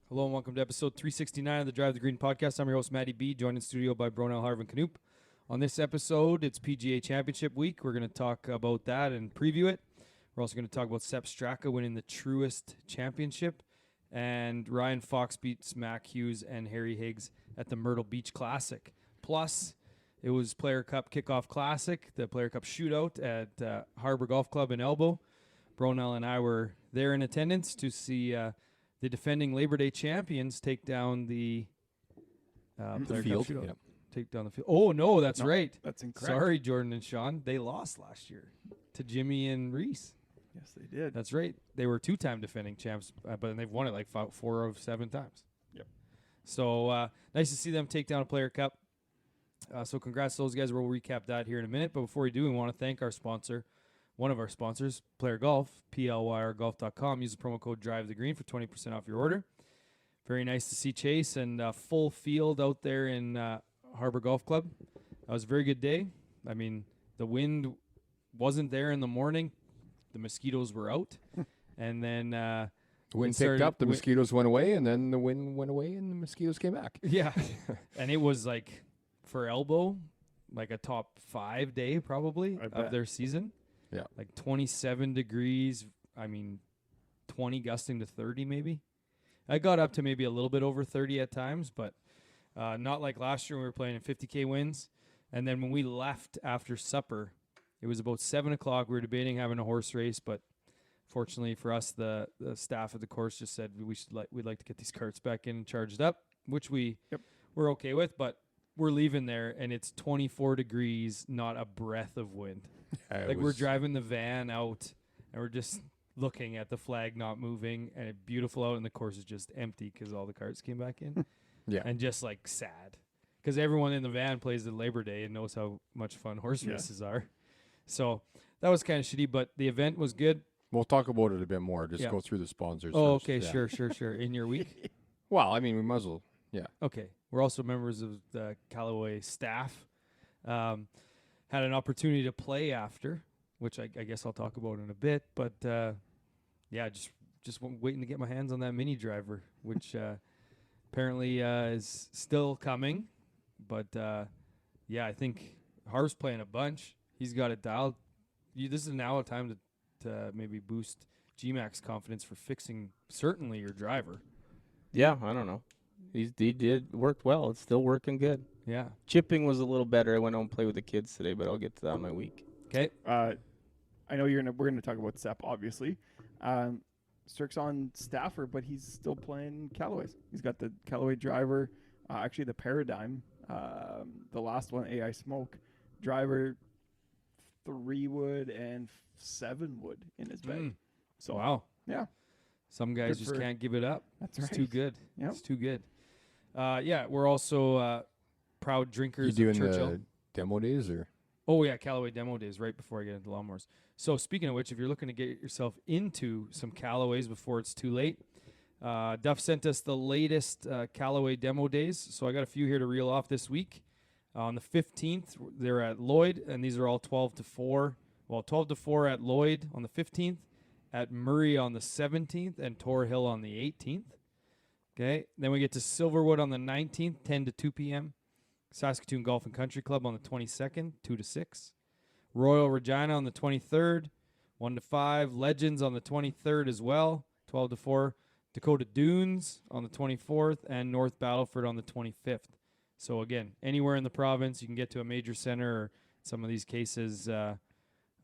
Hello and welcome to episode 369 of the Drive the Green podcast. I'm your host, Matty B, joined in studio by Bronell, Harv, and Knoop. On this episode, it's PGA Championship week. We're going to talk about that and preview it. We're also going to talk about Sepp Straka winning the Truist Championship, and Ryan Fox beats Mac Hughes and Harry Higgs at the Myrtle Beach Classic. Plus, it was Player Cup Kickoff Classic, the Player Cup Shootout at Harbor Golf Club in Elbow. Bronell and I were there in attendance to see the defending Labor Day champions take down the Player field. Cup Shootout. Yep. Take down the field. Oh, no, that's right. That's incorrect. Sorry, Jordan and Sean. They lost last year to Jimmy and Reese. Yes, they did. That's right. They were two-time defending champs, but they've won it like 4 of 7 times. Yep. So nice to see them take down a Player Cup. So congrats to those guys. We'll recap that here in a minute. But before we do, we want to thank our sponsor, one of our sponsors, Player Golf, plyrgolf.com. Use the promo code DRIVETheGreen for 20% off your order. Very nice to see Chase and full field out there in Harbor Golf Club. That was a very good day. I mean, the wind wasn't there in the morning. The mosquitoes were out. And then The wind picked up, the wi- mosquitoes went away, and then the wind went away, and the mosquitoes came back. Yeah. And it was like, for Elbow, like a top 5 day probably I of bet. their season. Yeah. Like 27 degrees. I mean, 20 gusting to 30 maybe. I got up to maybe a little bit over 30 at times, but not like last year when we were playing in 50K winds. And then when we left after supper, it was about 7 o'clock. We were debating having a horse race, but fortunately for us, the staff at the course just said we'd like to get these carts back in and charged up, which we're okay with, but we're leaving there, and it's 24 degrees, not a breath of wind. Like we're driving the van out, and we're just looking at the flag not moving, and it's beautiful out, and the course is just empty because all the carts came back in. Yeah. And just like sad, because everyone in the van plays the Labor Day and knows how much fun horse races are. So that was kind of shitty, but the event was good. We'll talk about it a bit more. Just Yeah. go through the sponsors Oh, first. okay, Yeah. sure. In your week? Well, I mean, we might as well. Yeah. Okay. We're also members of the Callaway staff. Had an opportunity to play after, which I guess I'll talk about in a bit. But, yeah, just waiting to get my hands on that mini driver, which apparently is still coming. But, yeah, I think Harv's playing a bunch. He's got it dialed. This is now a time to maybe boost GMAC's confidence for fixing certainly your driver. Yeah, I don't know. He did worked well. It's still working good. Yeah. Chipping was a little better. I went out and played with the kids today, but I'll get to that in my week. Okay. I know we're gonna talk about Sepp, obviously. Strick's on staffer, but he's still playing Callaways. He's got the Callaway driver, actually the Paradigm, the last one, AI Smoke driver, 3-wood and 7-wood in his bag. So Wow. yeah, Some guys Good just for- can't give it up. that's It's right. too good. Yep. It's too good. Yeah, we're also proud You drinkers doing of Churchill. the demo days, or? Oh, yeah, Callaway demo days right before I get into lawnmowers. So speaking of which, if you're looking to get yourself into some Callaways before it's too late, Duff sent us the latest Callaway demo days. So I got a few here to reel off this week. On the 15th, they're at Lloyd, and these are all 12 to 4. Well, 12 to 4 at Lloyd on the 15th, at Murray on the 17th, and Tor Hill on the 18th. Okay, then we get to Silverwood on the 19th, 10 to 2 p.m. Saskatchewan Golf and Country Club on the 22nd, 2 to 6. Royal Regina on the 23rd, 1 to 5. Legends on the 23rd as well, 12 to 4. Dakota Dunes on the 24th, and North Battleford on the 25th. So again, anywhere in the province, you can get to a major center, or in some of these cases,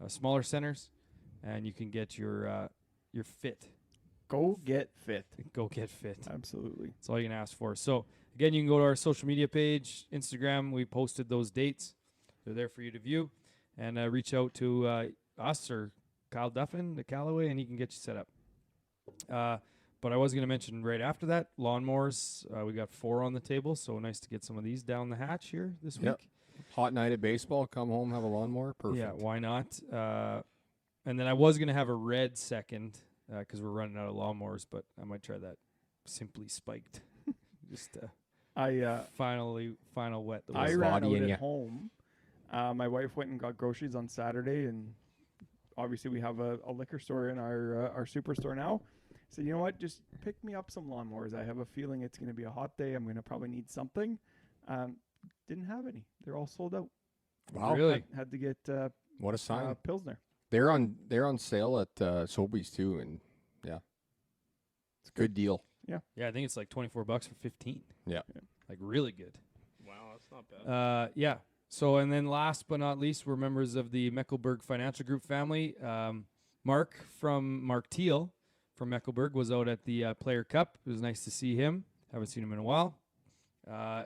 smaller centers, and you can get your fit. Go get fit. Go get fit. Absolutely. That's all you can ask for. So, again, you can go to our social media page, Instagram. We posted those dates. They're there for you to view. And reach out to us or Kyle Duffin, the Callaway, and he can get you set up. But I was going to mention right after that, lawnmowers. We got 4 on the table, so nice to get some of these down the hatch here this Yep. week. Hot night at baseball, come home, have a lawnmower. Perfect. Yeah, why not? And then I was going to have a red second because we're running out of lawnmowers, but I might try that simply spiked. Just final wet. The I whistle. ran body out in at ya. home. My wife went and got groceries on Saturday, and obviously we have a liquor store in our superstore now. So you know what? Just pick me up some lawnmowers. I have a feeling it's going to be a hot day. I'm going to probably need something. Didn't have any. They're all sold out. Wow. Really? Had to get What a sign. Pilsner. They're on sale at Sobeys too, and yeah, it's a good deal. Yeah, I think it's like $24 for 15. Yeah. Like really good. Wow, that's not bad. Yeah. So, and then last but not least, we're members of the Mecklenburg Financial Group family. Mark Teal from Mecklenburg was out at the Player Cup. It was nice to see him. Haven't seen him in a while.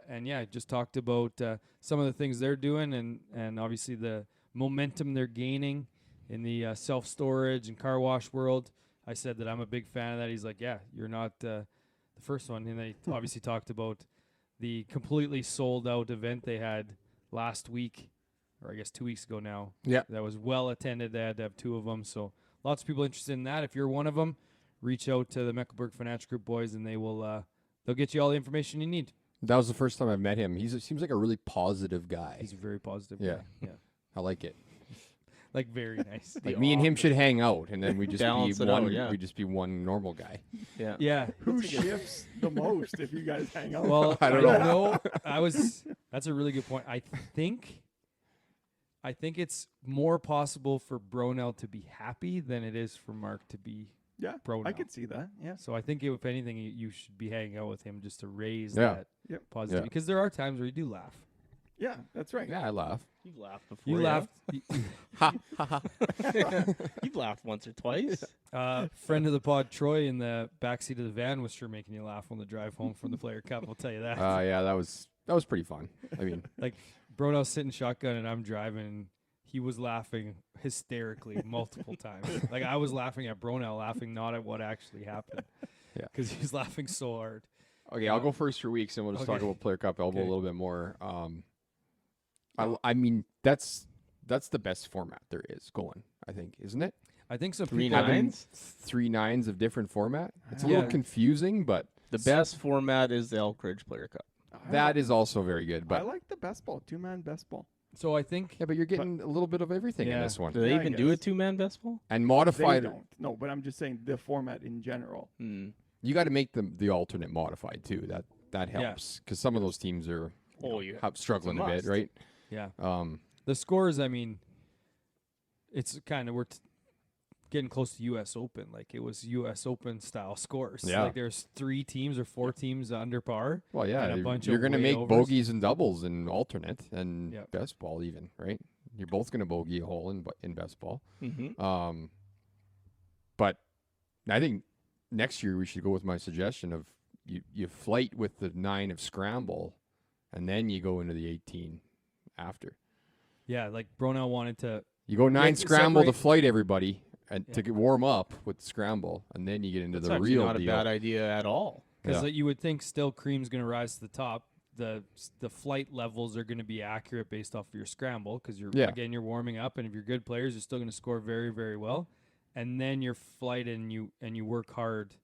And yeah, just talked about some of the things they're doing and obviously the momentum they're gaining in the self-storage and car wash world. I said that I'm a big fan of that. He's like, yeah, you're not the first one. And they obviously talked about the completely sold out event they had last week, or I guess 2 weeks ago now. Yeah. That was well attended. They had to have 2 of them. So lots of people interested in that. If you're one of them, reach out to the Mecklenburg Financial Group boys and they'll get you all the information you need. That was the first time I've met him. Seems like a really positive guy. He's a very positive Yeah. guy. Yeah. I like it. Like very nice. Like me and him should hang out, and then we just Balance be it out, one. yeah. We just be one normal guy. Yeah. Yeah. Who shifts the most if you guys hang out? Well, I don't know. That's a really good point. I think it's more possible for Bronell to be happy than it is for Mark to be yeah, Bronell. I could see that. Yeah. So I think if anything, you should be hanging out with him just to raise Yeah. that Yep. positive. Yeah. Because there are times where you do laugh. Yeah, that's right. Yeah, I laugh. You've laughed before. You laughed. You've laughed once or twice. Friend of the pod, Troy, in the backseat of the van was sure making you laugh on the drive home from the Player Cup. I'll tell you that. Yeah, that was pretty fun. I mean, Like Bronell's sitting shotgun and I'm driving. And he was laughing hysterically multiple times. Like I was laughing at Bronell, laughing not at what actually happened. Yeah. Because he was laughing so hard. okay, I'll go first for weeks, and we'll just talk Okay. about Player Cup Elbow Okay. a little bit more. I mean, that's the best format there is going. I think, isn't it? I think some Three people Having nines? 3 nines of different format. It's a Yeah. little confusing, but The best format is the Elk Ridge Player Cup. that is also very good. I But like the best ball, 2-man best ball. So I think yeah, but you're getting a little bit of everything in Yeah. this one, Do they Yeah, I even do a guess. 2-man best ball? and They modified. don't. No, but I'm just saying the format in general. Hmm. You got to make the alternate modified too. That Yeah. helps because some of those teams are Oh, you struggling a bit, must. right? yeah. Um, The scores, I mean, it's kind of getting close to U.S. Open. Like it was U.S. Open style scores. Yeah. Like there's 3 teams or 4 teams under par. well, yeah, And a bunch you're of going to way make overs. bogeys and doubles in alternate and Yep. best ball even, right? You're both going to bogey a hole in best ball. Mm-hmm. But I think next year we should go with my suggestion of you flight with the 9 of scramble, and then you go into the 18 after. Yeah, like Bronell wanted to. You go 9 to scramble to separate- flight everybody and Yeah. to get warm up with scramble, and then you get into That's the actually real not deal. a bad idea at all. Because Yeah. you would think still Cream's going to rise to the top. The flight levels are going to be accurate based off of your scramble because you're warming up, and if you're good players, you're still going to score very, very well. And then your flight and you work hard.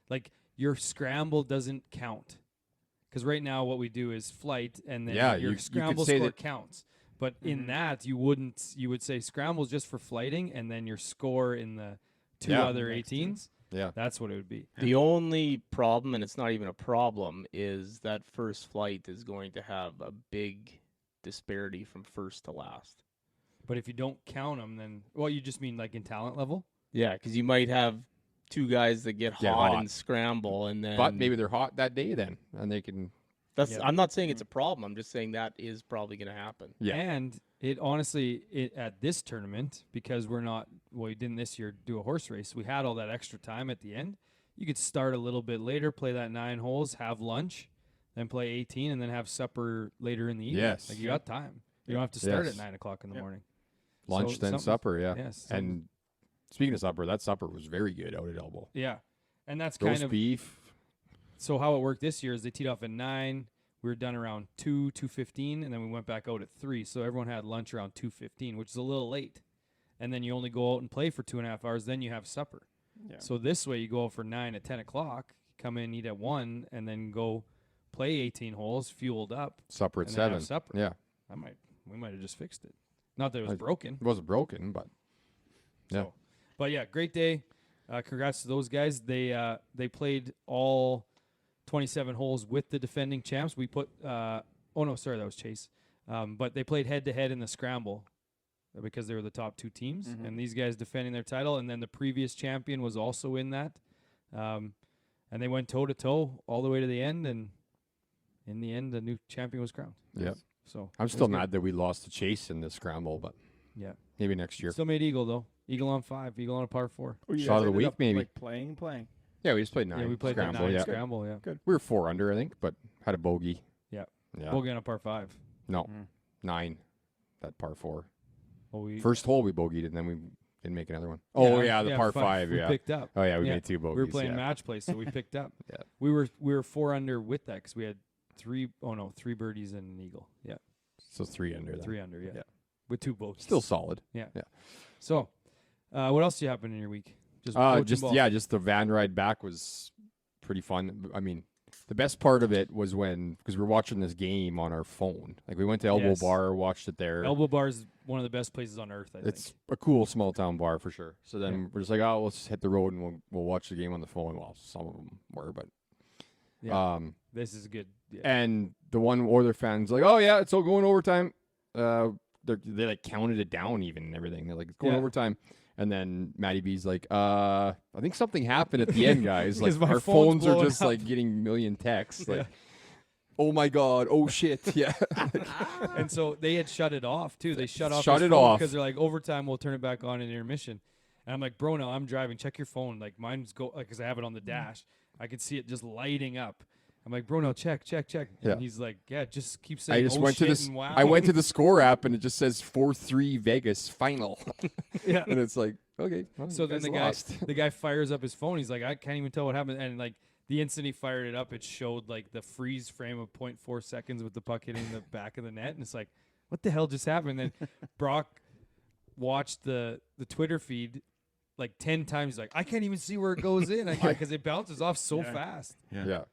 Like your scramble doesn't count because right now what we do is flight, and then Yeah, your you could scramble say score that- counts. But in that you would say scramble's just for flighting, and then your score in the 2 Yeah. other 18s. Yeah. That's what it would be. The only problem, and it's not even a problem, is that first flight is going to have a big disparity from first to last. But if you don't count them, then you just mean like in talent level. Yeah, because you might have 2 guys that get hot hot. and scramble, and then But maybe they're hot that day then, and they can. that's. Yeah. I'm not saying it's a problem. I'm just saying that is probably going to happen. Yeah. And it honestly, at this tournament, because we didn't this year do a horse race, we had all that extra time at the end. You could start a little bit later, play that 9 holes, have lunch, then play 18, and then have supper later in the evening. Yes. Like you got time. You don't have to start Yes. at 9 o'clock in the Yep. morning. Lunch, So then something- supper, yeah. Yes. And speaking of supper, that supper was very good out at Elbow. Yeah. And that's Roast kind of beef. so how it worked this year is they teed off at 9. We were done around 2:15, and then we went back out at 3. So everyone had lunch around 2:15, which is a little late. And then you only go out and play for 2.5 hours, then you have supper. Yeah. So this way you go out for 9 at 10 o'clock, come in, eat at 1, and then go play 18 holes, fueled up. Supper at and then have 7. supper. Yeah. We might have just fixed it. Not that it was I- broken. It wasn't broken, but yeah. So, but yeah, great day. Congrats to those guys. They played all 27 holes with the defending champs. We put that was Chase. But they played head to head in the scramble because they were the top two teams, and these guys defending their title. And then the previous champion was also in that, and they went toe to toe all the way to the end. And in the end, the new champion was crowned. Yep. So I'm still mad that we lost to Chase in the scramble, but yeah, maybe next year. still made eagle though. Eagle on 5, eagle on a par 4. Oh, you Shot guys of the ended week, up, maybe. Like playing. Yeah, we just played 9. Yeah, we played scramble. 9 Yeah, scramble. Yeah, Good. we were 4 under, I think, but had a bogey. Yeah. Yeah. bogey on a par 5. No, 9. That par 4. Well, we First hole we bogeyed, and then we didn't make another one. Oh yeah, the par 5. We Yeah. picked up. Oh yeah, we Yeah. made 2 bogeys. We were playing yeah. match play, so we picked up. Yeah. We were 4 under with that because we had 3 birdies and an eagle. Yeah, So 3 under. Then. 3 under. Yeah. Yeah. With 2 bogeys. Still solid. So, what else do you happen in your week? Coaching ball. Just the van ride back was pretty fun. I mean, the best part of it was because we were watching this game on our phone. Like we went to Elbow Yes. Bar, watched it there. Elbow Bar is one of the best places on earth. I think. It's a cool small town bar for sure. So then we're just like, oh, let's hit the road and we'll watch the game on the phone. Well, some of them were, but Yeah. This is good. Yeah. and the one Oiler fans like, oh yeah, it's all going overtime. They like counted it down even and everything. They're like, it's going Yeah. overtime. And then Matty B's like, I think something happened at the end, guys. Like Because my our phone's phones are blowing just up. like getting million texts. Like, Yeah. oh my god, oh shit, yeah. And so they had shut it off too. They shut Shut his it phone off. because they're like, overtime, we'll turn it back on in intermission. And I'm like, bro, no, I'm driving. Check your phone. Like mine's because I have it on the dash. I could see it just lighting up. I'm like, bro, no, check. And Yeah. he's like, yeah, just keep saying. I just oh, went to shit this. and wow. I went to the score app and it just says 4-3 Vegas final, Yeah. and it's like, okay. Well, So you then guys the guy, lost. the guy fires up his phone. He's like, I can't even tell what happened. And like the instant he fired it up, it showed like the freeze frame of 0.4 seconds with the puck hitting the back of the net. And it's like, what the hell just happened? And then Brock watched the Twitter feed like 10 times. He's like, I can't even see where it goes in because it bounces off so Yeah. fast. Yeah.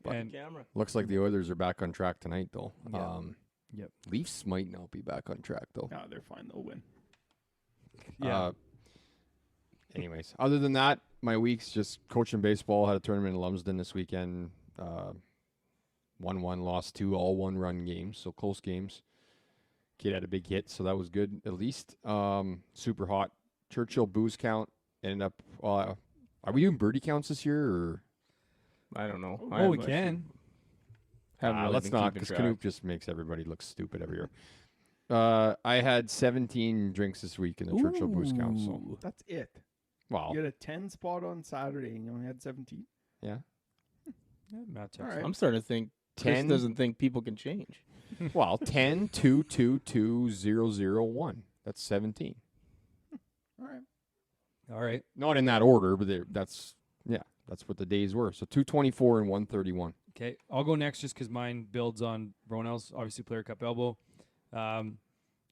And camera. Looks like the Oilers are back on track tonight, though. Yeah. Yep. Leafs might not be back on track, though. No, they're fine. They'll win. yeah, Anyways, other than that, my week's just coaching baseball. Had a tournament in Lumsden this weekend. 1-1, lost 2, all 1-run games, so close games. Kid had a big hit, so that was good at least. Super hot. Churchill booze count ended up. Are we doing birdie counts this year? Or I don't know. oh, we can. let's not, because Canoop just makes everybody look stupid every year. I had 17 drinks this week in the Churchill booze count. So, Ooh. That's it. wow. You had a 10 spot on Saturday and you only had 17. Yeah. Yeah, Matt checks All out. right. I'm starting to think 10 10. doesn't think people can change. Well, 10, 2, 2, 2, 0, 0, 1. That's 17. All right. All right. Not in that order, but that's what the days were. So 224 and 131. Okay, I'll go next just because mine builds on Ronell's, obviously Player Cup elbow.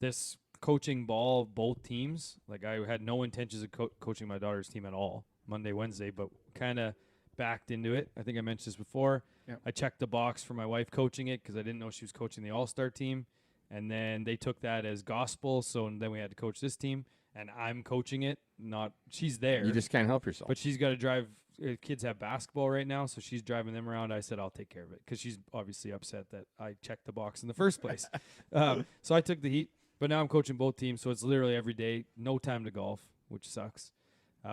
This coaching ball, both teams, like I had no intentions of coaching my daughter's team at all Monday, Wednesday, but kind of backed into it. I think I mentioned this before. Yep. I checked the box for my wife coaching it because I didn't know she was coaching the all-star team. And then they took that as gospel, so then we had to coach this team. And I'm coaching it, she's there. You just can't help yourself. But she's got to drive. Kids have basketball right now, so she's driving them around. I said I'll take care of it because she's obviously upset that I checked the box in the first place. So I took the heat, but now I'm coaching both teams, so it's literally every day. No time to golf, which sucks.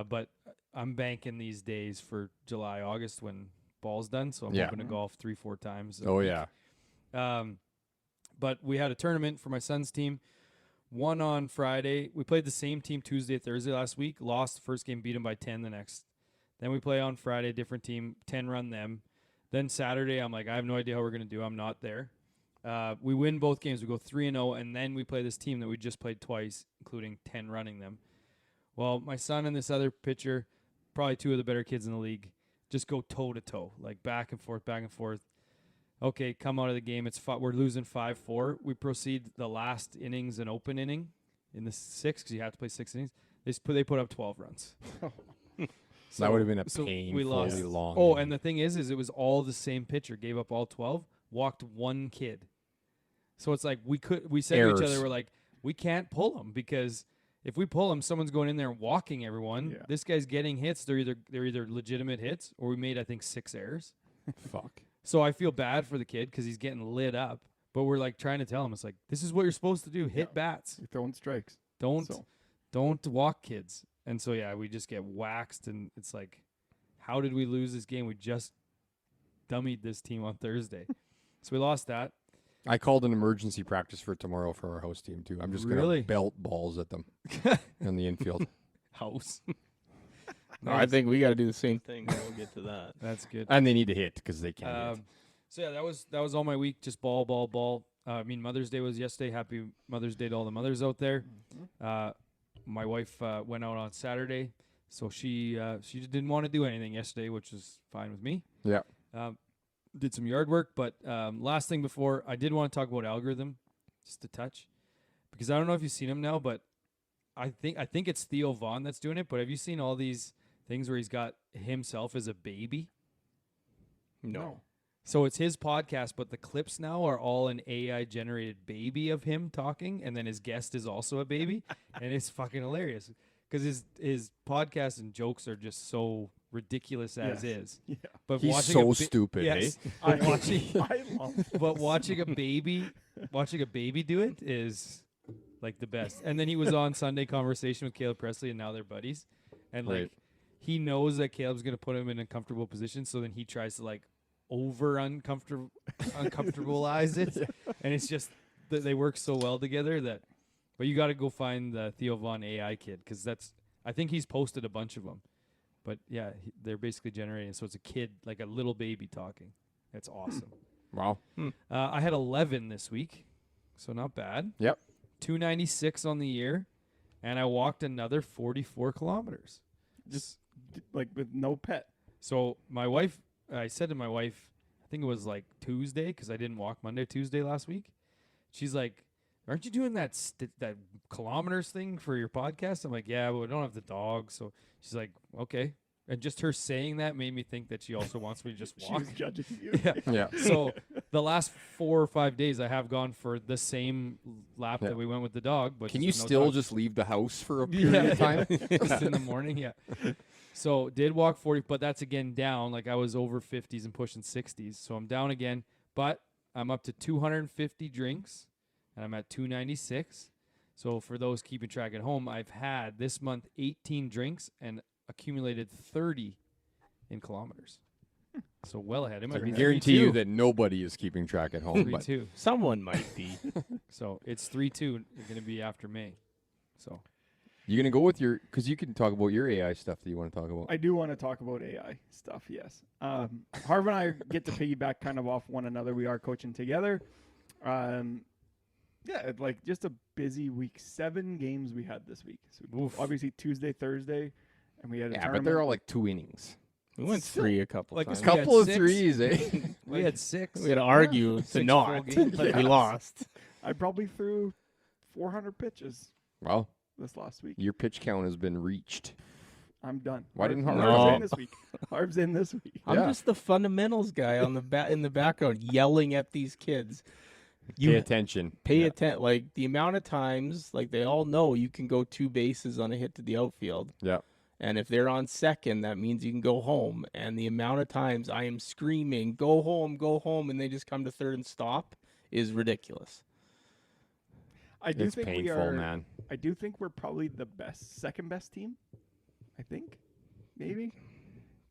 But I'm banking these days for July, August when ball's done, so I'm Yeah. hoping to golf 3-4 times. Oh, yeah. But we had a tournament for my son's team. Won on Friday. We played the same team Tuesday, Thursday last week. Lost the first game, beat them by 10 the next. Then we play on Friday, different team, 10 run them. Then Saturday, I'm like, I have no idea how we're going to do. I'm not there. We win both games. We go 3-0, and then we play this team that we just played twice, including 10 running them. Well, my son and this other pitcher, probably 2 of the better kids in the league, just go toe-to-toe, like back and forth, back and forth. Okay, come out of the game. We're losing 5-4. We proceed the last innings, an open inning in the 6th, because you have to play 6 innings. They put up 12 runs. So that would have been a so painfully we lost. long. Oh, game. and the thing is it was all the same pitcher. Gave up all 12, walked 1 kid. So it's like we said to each Errors. other, we're like, we can't pull him because if we pull him, someone's going in there and walking everyone. Yeah. This guy's getting hits. They're either legitimate hits, or we made, I think, 6 errors. Fuck. So I feel bad for the kid because he's getting lit up. But we're like trying to tell him, it's like, this is what you're supposed to do. Hit bats. You're throwing strikes. Don't walk kids. And so yeah, we just get waxed, and it's like, how did we lose this game? We just dummied this team on Thursday. So we lost that. I called an emergency practice for tomorrow for our house team too. I'm just Really? gonna belt balls at them in the infield. House. No, I think we got to do the same thing. We'll get to that. That's good. And they need to hit because they can't hit. So yeah, that was all my week. Just ball. I mean, Mother's Day was yesterday. Happy Mother's Day to all the mothers out there. My wife went out on Saturday, so she didn't want to do anything yesterday, which is fine with me. Yeah. Did some yard work, but last thing before, I did want to talk about algorithm, just a touch, because I don't know if you've seen him now, but I think it's Theo Vaughn that's doing it. But have you seen all these things where he's got himself as a baby? No. So it's his podcast, but the clips now are all an AI generated baby of him talking, and then his guest is also a baby, and it's fucking hilarious because his podcast and jokes are just so ridiculous as is. Yeah. But He's watching so stupid, yes, eh? but watching I love but watching a baby do it is like the best. And then he was on Sunday Conversation with Caleb Presley, and now they're buddies. And like Right. he knows that Caleb's gonna put him in a comfortable position, so then he tries to like uncomfortableize it, and it's just that they work so well together that. But you got to go find the Theo Vaughn AI kid, because I think he's posted a bunch of them. But yeah, they're basically generating. So it's a kid, like a little baby talking. It's awesome. Wow. I had 11 this week, so not bad. Yep. 296 on the year, and I walked another 44 kilometers. Just like with no pet. So I said to my wife, I think it was like Tuesday, because I didn't walk Monday, Tuesday last week. She's like, aren't you doing that kilometers thing for your podcast? I'm like, yeah, but we don't have the dog. So she's like, okay. And just her saying that made me think that she also wants me to just She walk. was judging you. Yeah. Yeah. So the last 4 or 5 days, I have gone for the same lap Yeah. that we went with the dog. But Can just you with no still dog. just leave the house for a period of time? Just in the morning? Yeah. So did walk 40, but that's again down. Like I was over 50s and pushing 60s. So I'm down again, but I'm up to 250 drinks, and I'm at 296. So for those keeping track at home, I've had this month 18 drinks and accumulated 30 in kilometers. So well ahead. It I might be can guarantee you 3-2. that nobody is keeping track at home. But 3-2. Someone might be. So it's 3-2. It's going to be after May. So you gonna go with your? Because you can talk about your AI stuff that you want to talk about. I do want to talk about AI stuff, yes. Harv and I get to piggyback kind of off one another. We are coaching together. Yeah, like just a busy week. 7 games we had this week. So Oof. obviously Tuesday, Thursday, and we had a Yeah, but tournament. they're all like 2 innings. We went 3 a couple Like times. We had Couple of 6. threes, eh? we had 6. We had to argue to 6 full not, games. but we Yes. lost. I probably threw 400 pitches Well, this last week. your pitch count has been reached. I'm done. Why didn't Harv's Harv- in this week? Harv's in this week. I'm Yeah. just the fundamentals guy on the in the background yelling at these kids. Pay attention. Pay Yeah. attention. Like the amount of times, like they all know you can go 2 bases on a hit to the outfield. Yeah. And if they're on second, that means you can go home. And the amount of times I am screaming, go home, and they just come to third and stop is ridiculous. I do It's think we painful, are. man. I do think we're probably the second best team. I think, maybe.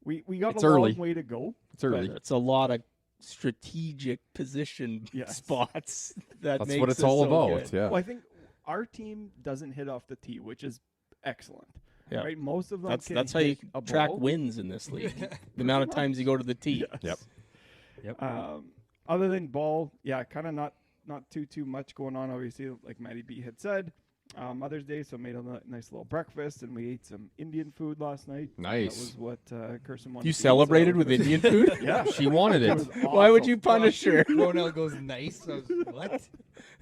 We got It's a early. long way to go. It's early. It's a lot of strategic position Yes. spots. That That's makes what it's us all so about. good. Yeah. Well, I think our team doesn't hit off the tee, which is excellent. Yeah. Right, most of them. That's how you hit a track ball. wins in this league. The amount of times you go to the tee. Yes. Yep. Yep. Other than ball, yeah, kind of not too much going on. Obviously, like Maddie B had said, Mother's Day, so made a nice little breakfast, and we ate some Indian food last night. Nice. That was what Kirsten wanted. You to eat, celebrated so with it was- Indian food? Yeah, She wanted it it. was Why would awesome. you punish her? Ronell goes nice. I was, what?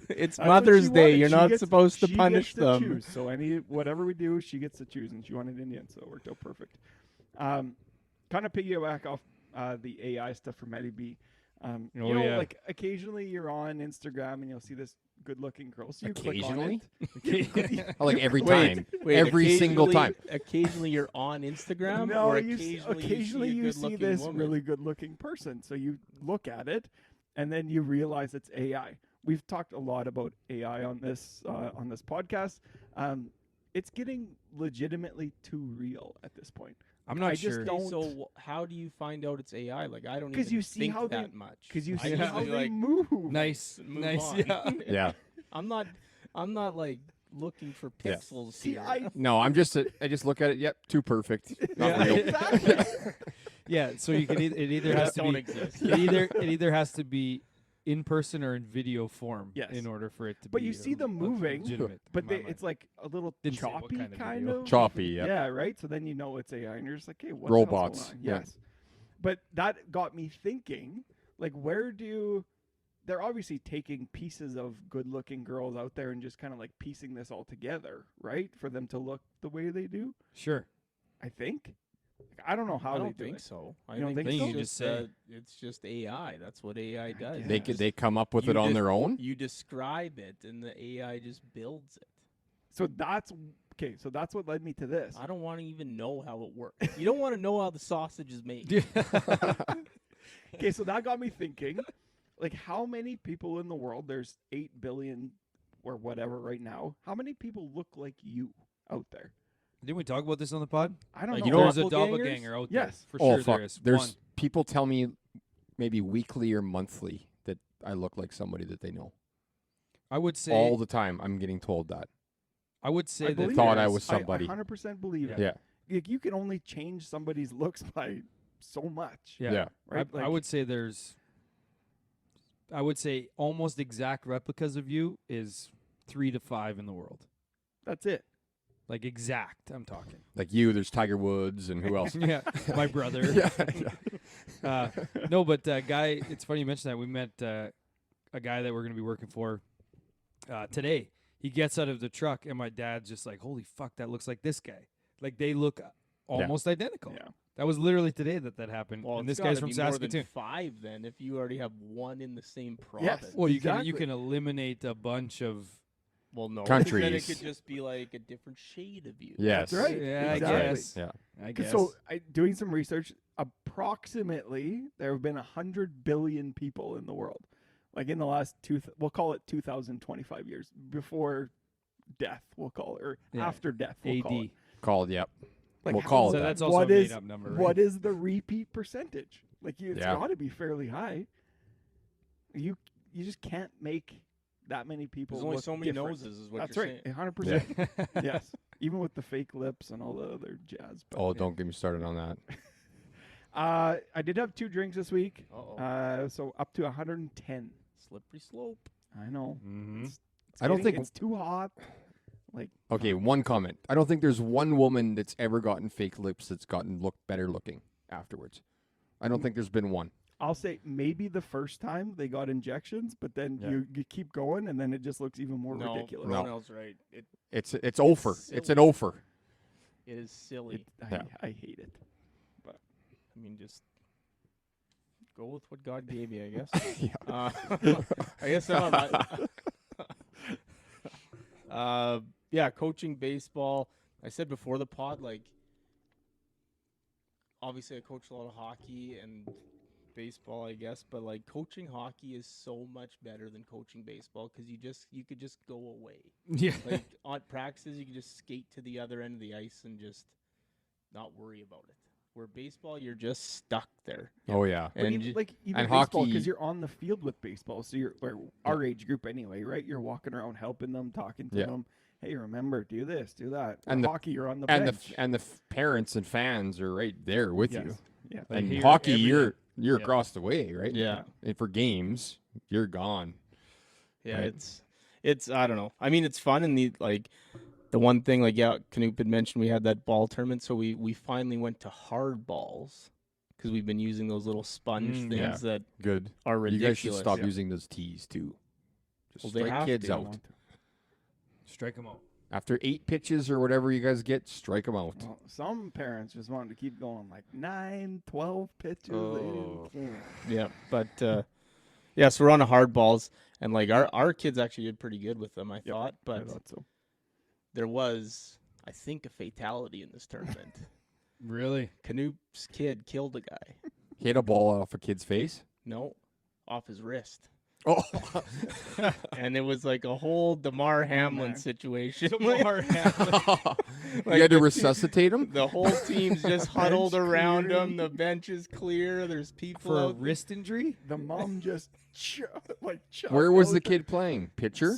It's That's what Mother's she Day. wanted. You're She not gets- supposed to she punish gets to them. choose. So whatever we do, she gets to choose, and she wanted Indian, so it worked out perfect. Kind of piggyback off the AI stuff for Maddie B. Oh, yeah. Like occasionally you're on Instagram and you'll see this good-looking girl. So you Occasionally? click on it. Like every time. Wait, Every single time. Occasionally you're on Instagram, No, or occasionally you see good-looking this woman? really good-looking person. So you look at it, and then you realize it's AI. We've talked a lot about AI on this podcast. It's getting legitimately too real at this point. I'm not I just sure. don't- So how do you find out it's AI? Like I don't 'Cause even you see think how they- that much. Because you I see how usually, they like, move. Nice, move nice. on. Yeah. Yeah. I'm not like looking for Yeah. pixels See, here. No, I just look at it. Yep, too perfect. Not Yeah. real. Exactly. Yeah. So you can it either That has to don't be exist. it either has to be in person or in video form Yes. in order for it to But be. you see them moving, legitimate. but in my it's like a little Didn't say what choppy, kind of kind video. of. Choppy, yep. Yeah, right. So then you know it's AI, and you're just like, hey, what Robots, The hell's going on? yeah. Yes. But that got me thinking, like, they're obviously taking pieces of good-looking girls out there and just kind of like piecing this all together, right? For them to look the way they do. Sure. I think. Like, I don't know how I they don't do think it. so. I You don't think so? it's You just say. it's just AI. That's what AI does. guess. They Yeah. they come up with You it on just- their own. You describe it, and the AI just builds it. So that's okay. So that's what led me to this. I don't want to even know how it works. You don't want to know how the sausage is made. Okay, so that got me thinking, like, how many people in the world? There's 8 billion or whatever right now. How many people look like you out there? Didn't we talk about this on the pod? I don't Like, know. you know There's a doppelgangers? doppelganger out Yes. there. For Oh sure fuck! there is. There's One. people tell me maybe weekly or monthly that I look like somebody that they know. I would say All the time, I'm getting told that. I would say I that believe thought there's- I was somebody. I 100% believe it. Yeah, Like, you can only change somebody's looks by so much. Yeah. yeah. Right? I would say I would say almost exact replicas of you is 3 to 5 in the world. That's it. Like exact, I'm talking. Like you, there's Tiger Woods and who else? Yeah, my brother. yeah, No, but guy, it's funny you mentioned that. We met a guy that we're going to be working for today. He gets out of the truck, and my dad's just like, "Holy fuck, that looks like this guy." Like they look almost identical. Yeah. That was literally today that happened. Well, and it's this guy's gotta from be more than Saskatchewan. 5 then, if you already have one in the same province. Well, you Exactly. can eliminate a bunch of. Well, no, because then it Countries. could just be like a different shade of you. yes, That's right. Yeah, Exactly. I guess. Yeah. I guess. So, doing some research, approximately there have been 100 billion people in the world, like in the last we'll call it 2,025 years before death. We'll call it, or Yeah. after death. We'll call AD. it. Called. Yep. Like, We'll how- call it So that. that's also what a is- made-up number, right? What is the repeat percentage? Like, it's Yeah. got to be fairly high. You just can't make that many people. There's only look so many different. noses, is what That's you're right. saying. 100%. Yes. Even with the fake lips and all the other jazz. But, Oh, don't get me started on that. I did have 2 drinks this week. Uh-oh. So up to 110. Slippery slope. I know. Mhm. It's I don't getting- think- it's too hot. Like, Okay, one comment. I don't think there's one woman that's ever gotten fake lips that's gotten better looking afterwards. I don't think there's been one. I'll say maybe the first time they got injections, but then Yeah. you keep going, and then it just looks even more No, ridiculous. No. Ronald's right. It's ofer. It's an Silly. ofer. It is silly. Yeah. I hate it. I mean, just go with what God gave you, I guess. Yeah. I guess I'm yeah, coaching baseball. I said before the pod, like, obviously I coached a lot of hockey and baseball, I guess, but like coaching hockey is so much better than coaching baseball because you could just go away. Yeah. Like on practices, you can just skate to the other end of the ice and just not worry about it. Where baseball, you're just stuck there. Oh yeah. But And even, ju- like even and baseball, hockey- because you're on the field with baseball, so you're our age group anyway, right? You're walking around helping them, talking to Yeah. them. Hey, remember, do this, do that. And And the- hockey, you're on the And bench. the parents and fans are right there with you. Yes. Yeah. Like And here hockey, every you're Yeah. across the way, right? Yeah. And for games, you're gone. Yeah, Right. it's I don't know. I mean, it's fun and the one thing, like, yeah, Canoop had mentioned we had that ball tournament, so we finally went to hard balls because we've been using those little sponge Mm, things yeah. that Good. are You ridiculous. guys should stop Yeah. using those tees too. Just Well, they strike have kids to. out. Strike them out. After 8 pitches or whatever you guys get, strike them out. Well, some parents just wanted to keep going like 9, 12 pitches. Oh. Yeah, but yeah, so we're on the hard balls, and like our kids actually did pretty good with them, I thought. I But thought so. there was, I think, a fatality in this tournament. Really? Canoop's kid killed a guy. Hit a ball off a kid's face. No, off his wrist. Oh, And it was like a whole Damar Hamlin man. situation. Damar Hamlin. you had to resuscitate him. The whole team's just huddled Bench around clear. him. The bench is clear. There's people For a out. wrist injury? The mom just Where was the out kid playing? Pitcher.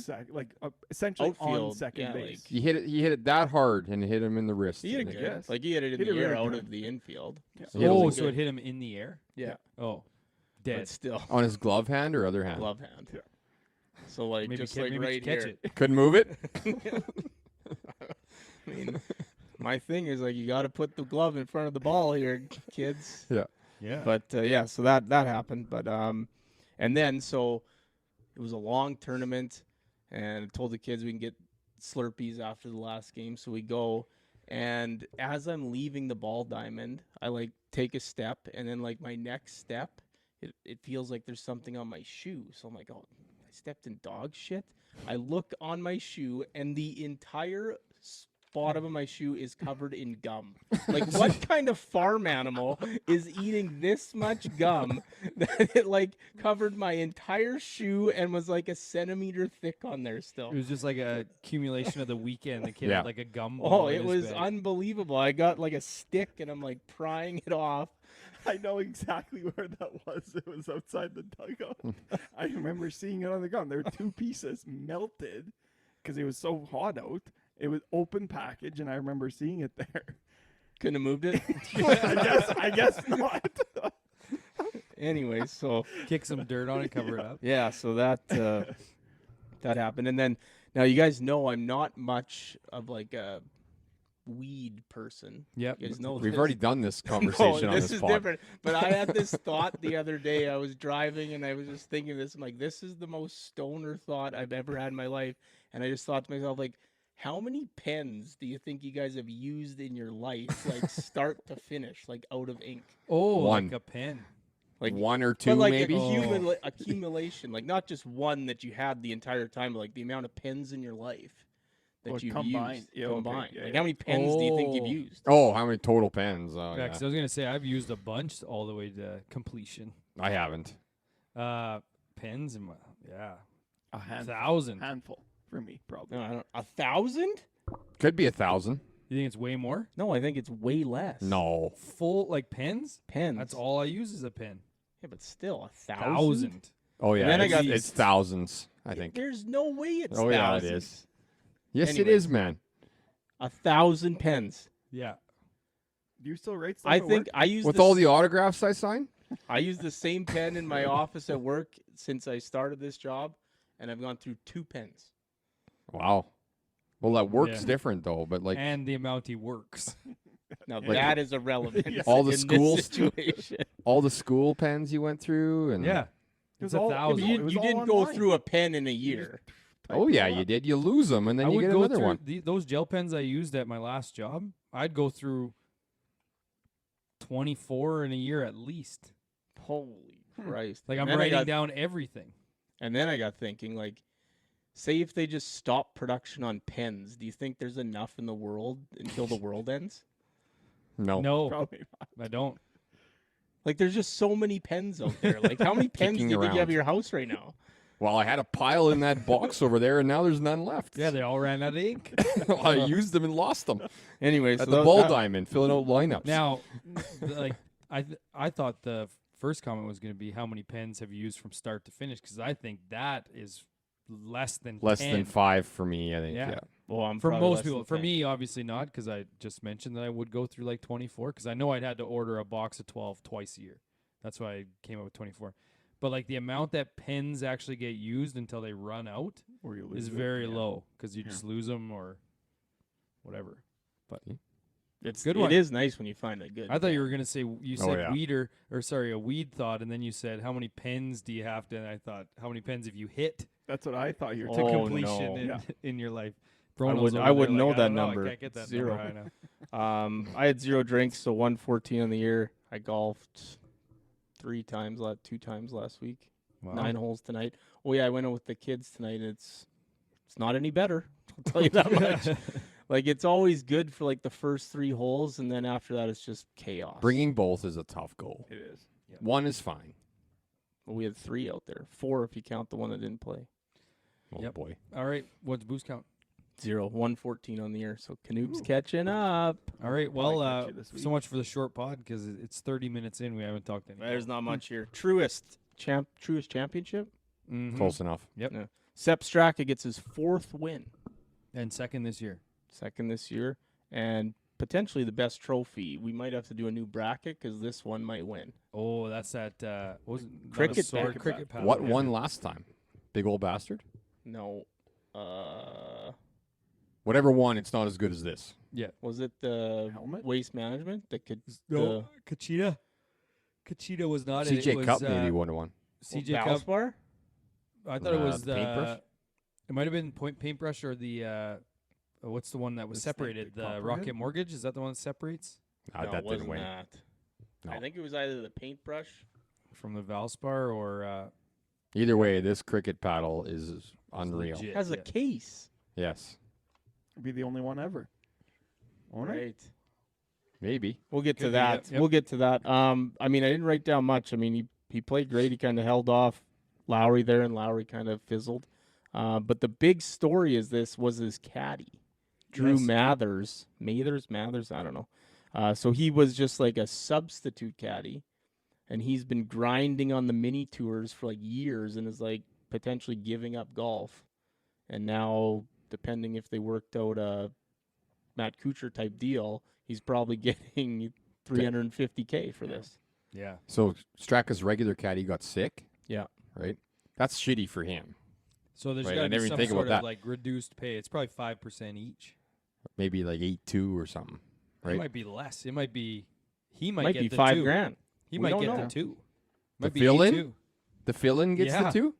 essentially on Outfield, second yeah, base. He hit it that hard and hit him in the wrist. He hit it good. Yes. Like he hit it in Hit the it air really out good. of the infield. Yeah. He hit it Oh, like so it hit him in the air? Yeah, Oh, but dead. still, on his glove hand or other hand. glove hand. Yeah. So like Maybe just ca- like maybe right catch here. it. Couldn't move it. I mean, my thing is like you got to put the glove in front of the ball here, kids. Yeah. But yeah, so that happened. But and then so it was a long tournament, and I told the kids we can get Slurpees after the last game. So we go, and as I'm leaving the ball diamond, I like take a step, and then like my next step, it feels like there's something on my shoe. So I'm like, oh, I stepped in dog shit. I look on my shoe, and the entire bottom of my shoe is covered in gum. Like, what kind of farm animal is eating this much gum that it like covered my entire shoe and was like a centimeter thick on there still? It was just like a accumulation of the weekend. The kid Yeah. had like a gum Oh, ball in it his was bag. unbelievable. I got like a stick and I'm like prying it off. I know exactly where that was. It was outside the dugout. I remember seeing it on the ground. There were 2 pieces melted because it was so hot out. It was open package, and I remember seeing it there. Couldn't have moved it. I guess not. Anyway, so Kick some dirt on it, cover it up. yeah, so that that happened. And then now you guys know I'm not much of like a weed person. Yep. You guys know We've this. already done this conversation No, on this this is pod. different. But I had this thought the other day. I was driving and I was just thinking this. I'm like, this is the most stoner thought I've ever had in my life. And I just thought to myself, like, how many pens do you think you guys have used in your life, like start to finish, like out of ink? Oh, One. like a pen. Like 1 or 2 but like maybe. accumulation, like not just one that you had the entire time, but like the amount of pens in your life that Like you've combined. used Yeah, okay. combined. Yeah, Like yeah. how many pens do you think you've Oh. used? Oh, how many total pens? Oh, Yeah, yeah. 'cause I was gonna say I've used a bunch all the way to completion. I haven't. Pens and yeah, A handful. 1,000. Handful for me, probably. No, I don't. 1,000? Could be 1,000. You think it's way more? No, I think it's way less. No. Full like pens? Pens. That's all I use is a pen. Yeah, but still 1,000. 1,000. Oh yeah. then I it's, got it's these- thousands. I think. There's no way it's Oh, yeah, it thousands. is. Yes, it Anyways. is, man. 1,000 pens. Yeah. Do you still write stuff I at think work? I use With the all the autographs I signed. I use the same pen in my office at work since I started this job, and I've gone through 2 pens. Wow. Well, that works Yeah. different though, but like And the amount he works. Now Like- that is irrelevant. All the in schools- this situation. all the school pens you went through, and Yeah. It It's was all- 1,000. it You, was you all didn't go online. through a pen in a You year. just oh typed it yeah, all you up. did. You lose them, and then I you would get go another through one. those gel pens I used at my last job. I'd go through 24 in a year at least. Holy Christ! Like And I'm then I writing got- down everything. And then I got thinking, like, say if they just stop production on pens, do you think there's enough in the world until the world ends? No. No, Probably not. I don't. Like, there's just so many pens out there. Like, how many pens do Kicking you think you have around. at your house right now? Well, I had a pile in that box over there, and now there's none left. Yeah, they all ran out of ink. I used them and lost them Anyway, at so the ball diamond, filling out lineups. Now, like I thought the first comment was going to be how many pens have you used from start to finish? Because I think that is less than less 10. than 5 for me, I think. Yeah. Yeah. well, I'm For probably most less people. than For 10. me, obviously not, because I just mentioned that I would go through like 24. Because I know I'd had to order a box of 12 twice a year. That's why I came up with 24. But like the amount that pens actually get used until they run out Or you lose is it, very yeah. low because you Yeah. just lose them or whatever. It's Good It one. is nice when you find a good. I thought you were gonna say you said yeah. weeder or sorry a weed thought, and then you said how many pens do you have to? And I thought how many pens have you hit That's what I thought you were to Oh, talking completion no. in, Yeah. in your life? Brono's over I there wouldn't know I that don't know, number. I can't get that 0. number right now. I had 0 drinks, so 114 on the year. I golfed 2 times last week. Wow. 9 holes tonight. Oh yeah, I went out with the kids tonight, and it's not any better. I'll tell you that much. Like, it's always good for like the first 3 holes, and then after that, it's just chaos. Bringing both is a tough goal. It is. Yep. One is fine. Well, we had 3 out there, 4 if you count the one that didn't play. Oh Yep. boy. All right, what's boost count? 0, 114 on the year. So Canoop's catching up. All right, Probably well, catch you this so week. much for the short pod because it's 30 minutes in. We haven't talked any. There's not much here. Truest championship. Mhm. Close enough. Sepp Straka gets his 4th win, And second this year. 2nd this year, and potentially the best trophy. We might have to do a new bracket because this one might win. Oh, that's that. What was it? Not a Cricket sword, bat. cricket paddle. What yeah. won last time? Big old bastard. No, Whatever won, it's not as good as this. was it the Helmet? waste management that could No, Kachita. Kachita was not. it. It CJ was, Cup maybe won one. CJ Cup. Valspar? I thought it was the paintbrush? It might have been paintbrush or the. What's the one that was The snake, separated? the The copperhead? Rocket Mortgage. Is that the one that separates No, that it didn't wasn't win. that. No. I think it was either the paintbrush. from the Valspar or? Either way, this cricket paddle is unreal. legit, Has a yeah. case. Yes. Be the only one ever. Won't it? Right. Maybe. We'll get Could to be, that. yep. We'll get to that. I mean, I didn't write down much. I mean, he played great. He kind of held off Lowry there, and Lowry kind of fizzled. But the big story was his caddy, Drew Yes. Mathers. I don't know. So he was just like a substitute caddy, and he's been grinding on the mini tours for like years, and is like potentially giving up golf. And now, depending if they worked out a Matt Kuchar type deal, he's probably getting $350K for this. Yeah. So Straka's regular caddy got sick. Yeah. Right? That's shitty for him. So there's Right, got I to be never even some think about sort of that. like reduced pay. It's probably 5% each. Maybe like 8-2 or something. It Right? might be less. It might be. He might Might get be the $5 2. grand. He We might don't get know. the 2. The Might be fill-in? 8-2. The fill-in gets Yeah. the 2?